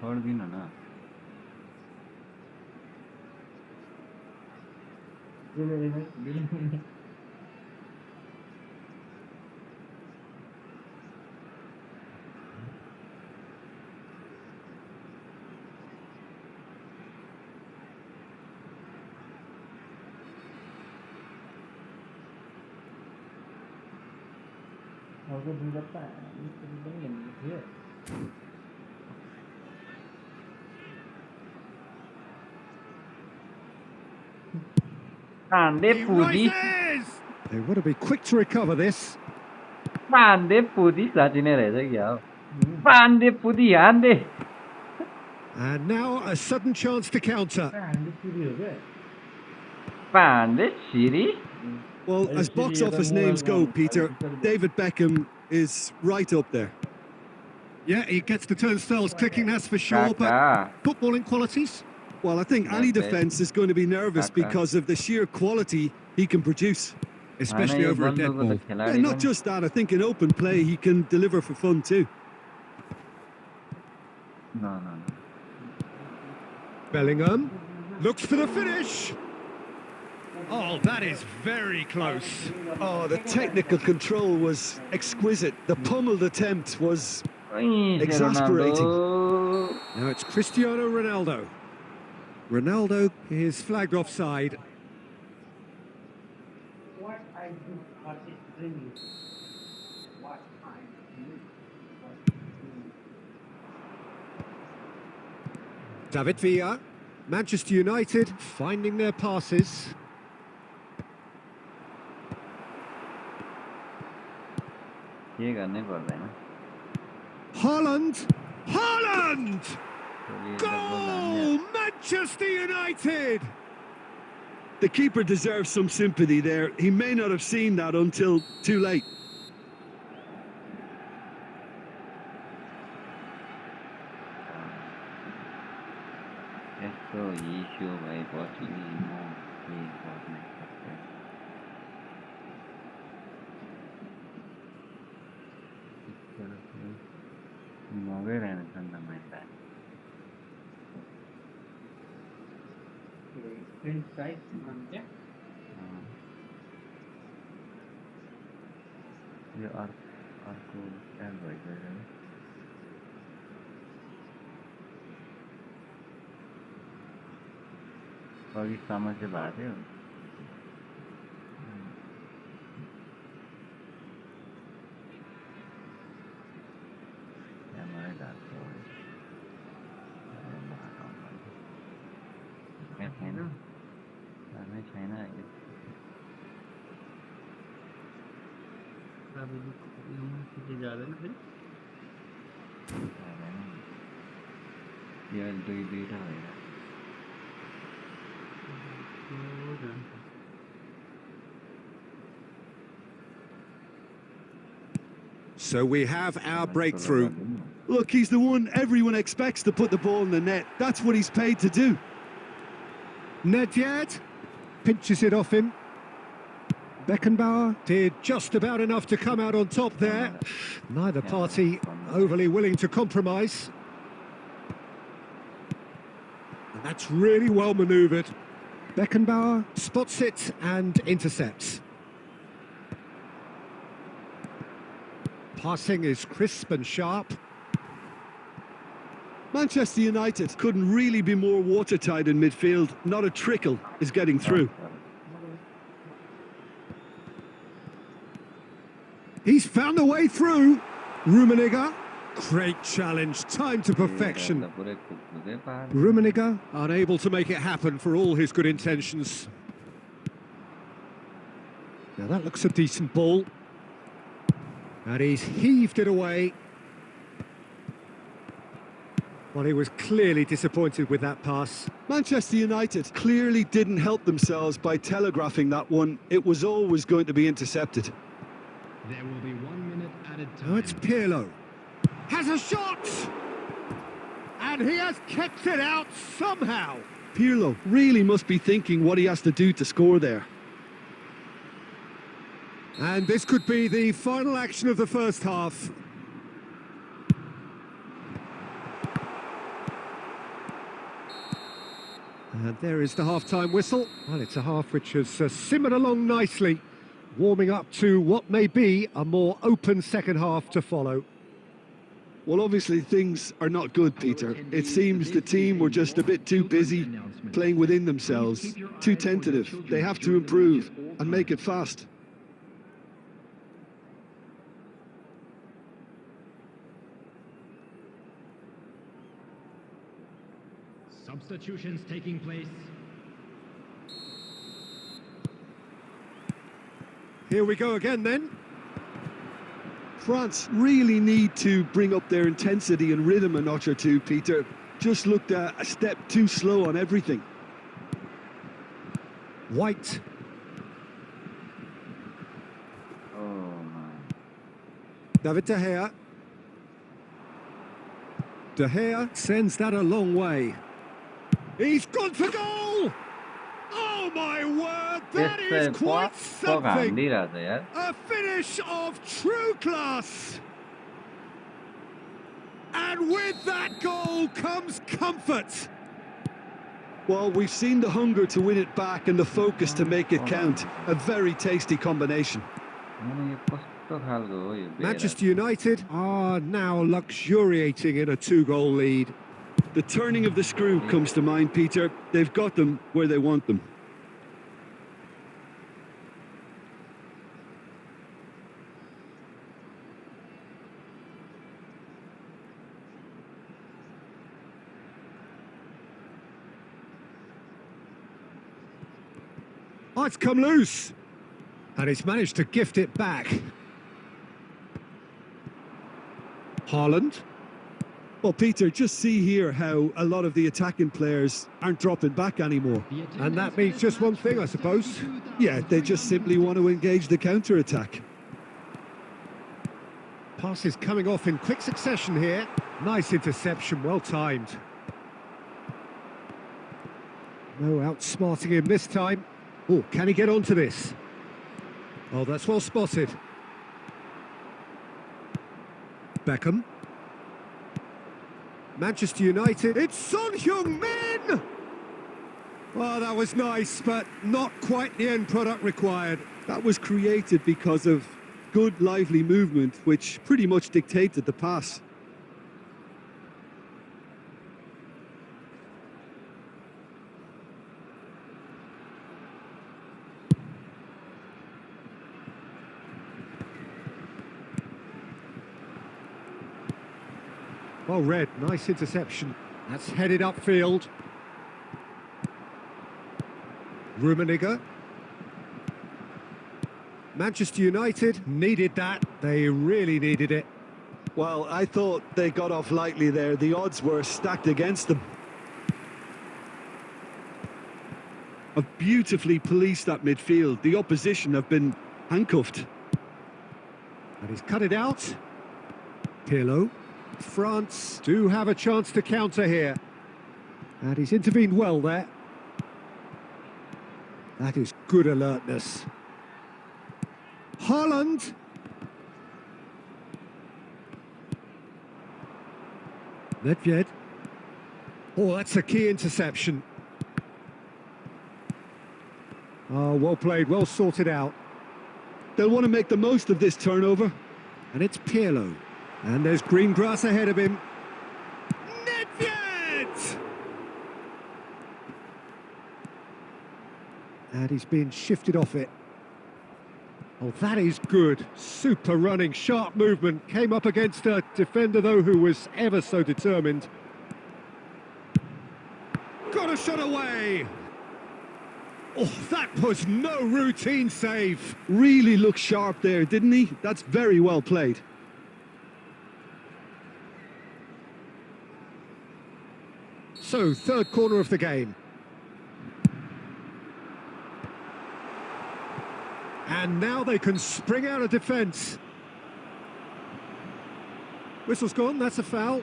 छोड्दिन न They want to be quick to recover this. And now a sudden chance to counter. Well, as box office names go, Peter, David Beckham is right up there. Yeah, he gets the turnstiles clicking, that's for sure, but footballing qualities? Well, I think any defence is going to be nervous because of the sheer quality he can produce. Especially over a dead ball. Yeah, not just that, I think in open play he can deliver for fun too. No. Bellingham looks for the finish. Oh, that is very close. Oh, the technical control was exquisite. The pummeled attempt was exasperating. Ronaldo. Now it's Cristiano Ronaldo. Ronaldo is flagged offside. What I do, what is dreaming. What I do, what is dreaming. David Villa. Manchester United finding their passes. के गर्ने पर्दैन Haaland! Haaland! तो ये Goal! Manchester United! The keeper deserves some sympathy there. He may not have seen that until too late. यस्तो issue भएपछि म के गर्ने सक्छु मगै रहेनछ नि त मैले Screen size भन्छ यो अर्को स्ट्यान्ड भइसक्यो अघि समस्या भएको थियो क्यामेरै गएको छैन घरमै छैन अहिले जाँदैन फेरि यो दुईटा भएर So we have our breakthrough. Look, he's the one everyone expects to put the ball in the net. That's what he's paid to do. Nedved pinches it off him. Beckenbauer did just about enough to come out on top there. Neither party overly willing to compromise. And that's really well manoeuvred. Beckenbauer spots it and intercepts. Passing is crisp and sharp. Manchester United couldn't really be more watertight in midfield. Not a trickle is getting through. He's found a way through. Rummenigge. Great challenge, timed to perfection. Rummenigge unable to make it happen for all his good intentions. Now that looks a decent ball. And he's heaved it away. Well, he was clearly disappointed with that pass. Manchester United clearly didn't help themselves by telegraphing that one. It was always going to be intercepted. There will be 1 minute added time. Now it's Pirlo. Has a shot! And he has kept it out somehow. Pirlo really must be thinking what he has to do to score there. And this could be the final action of the first half. And there is the half-time whistle. Well, it's a half which has simmered along nicely, warming up to what may be a more open second half to follow. Well, obviously things are not good, Peter. It seems the team were just a bit too busy playing within themselves, too tentative. They have to improve and make it fast. Substitutions taking place. Here we go again then. France really need to bring up their intensity and rhythm a notch or two, Peter. Just looked a step too slow on everything. White. Oh my. David De Gea. De Gea sends that a long way. He's gone for goal! Oh my word, that is quite something! A finish of true class! And with that goal comes comfort. Well, we've seen the hunger to win it back and the focus to make it count. A very tasty combination. यो कस्तो खालको हो यो बेरा? Manchester United are now luxuriating in a 2-goal lead. The turning of the screw comes to mind, Peter. They've got them where they want them. Oh, it's come loose. And he's managed to gift it back. Haaland. Well, Peter, just see here how a lot of the attacking players aren't dropping back anymore. And that means just one thing, I suppose. Yeah, they just simply want to engage the counter-attack. Passes coming off in quick succession here. Nice interception, well timed. No outsmarting him this time. Oh, can he get onto this? Oh, that's well spotted. Beckham. Manchester United. It's Son Heung-min! Oh, that was nice, but not quite the end product required. That was created because of good, lively movement, which pretty much dictated the pass. Well read, nice interception. That's headed upfield. Rummenigge. Manchester United needed that. They really needed it. Well, I thought they got off lightly there. The odds were stacked against them. Have beautifully policed that midfield. The opposition have been handcuffed. And he's cut it out. Pirlo. France do have a chance to counter here. And he's intervened well there. That is good alertness. Haaland. Nedved. Oh, that's a key interception. Oh, well played, well sorted out. They'll want to make the most of this turnover. And it's Pirlo. And there's green grass ahead of him. Nedved! And he's being shifted off it. Oh, that is good. Super running, sharp movement. Came up against a defender, though, who was ever so determined. Got a shot away! Oh, that was no routine save. Really looked sharp there, didn't he? That's very well played. So, third corner of the game. And now they can spring out of defence. Whistle's gone, that's a foul.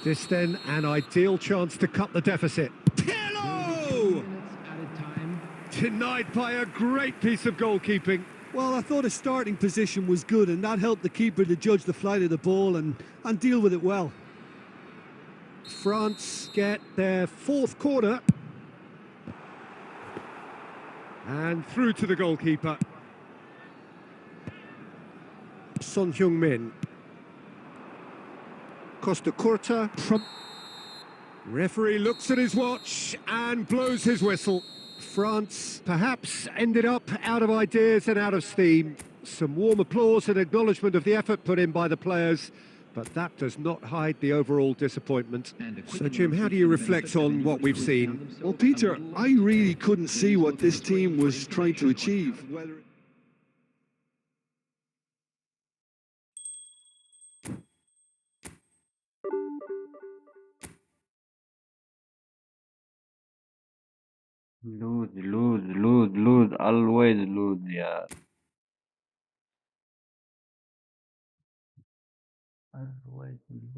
This then an ideal chance to cut the deficit. Pirlo! Denied by a great piece of goalkeeping. Well, I thought his starting position was good, and that helped the keeper to judge the flight of the ball and deal with it well. France get their fourth corner. And through to the goalkeeper. Son Heung-min. Costa Curta. Referee looks at his watch and blows his whistle. France perhaps ended up out of ideas and out of steam. Some warm applause and acknowledgement of the effort put in by the players, but that does not hide the overall disappointment. So, Jim, how do you reflect on what we've seen? Well, Peter, I really couldn't see what this team was trying to achieve. Lose, always lose, yeah. Always lose.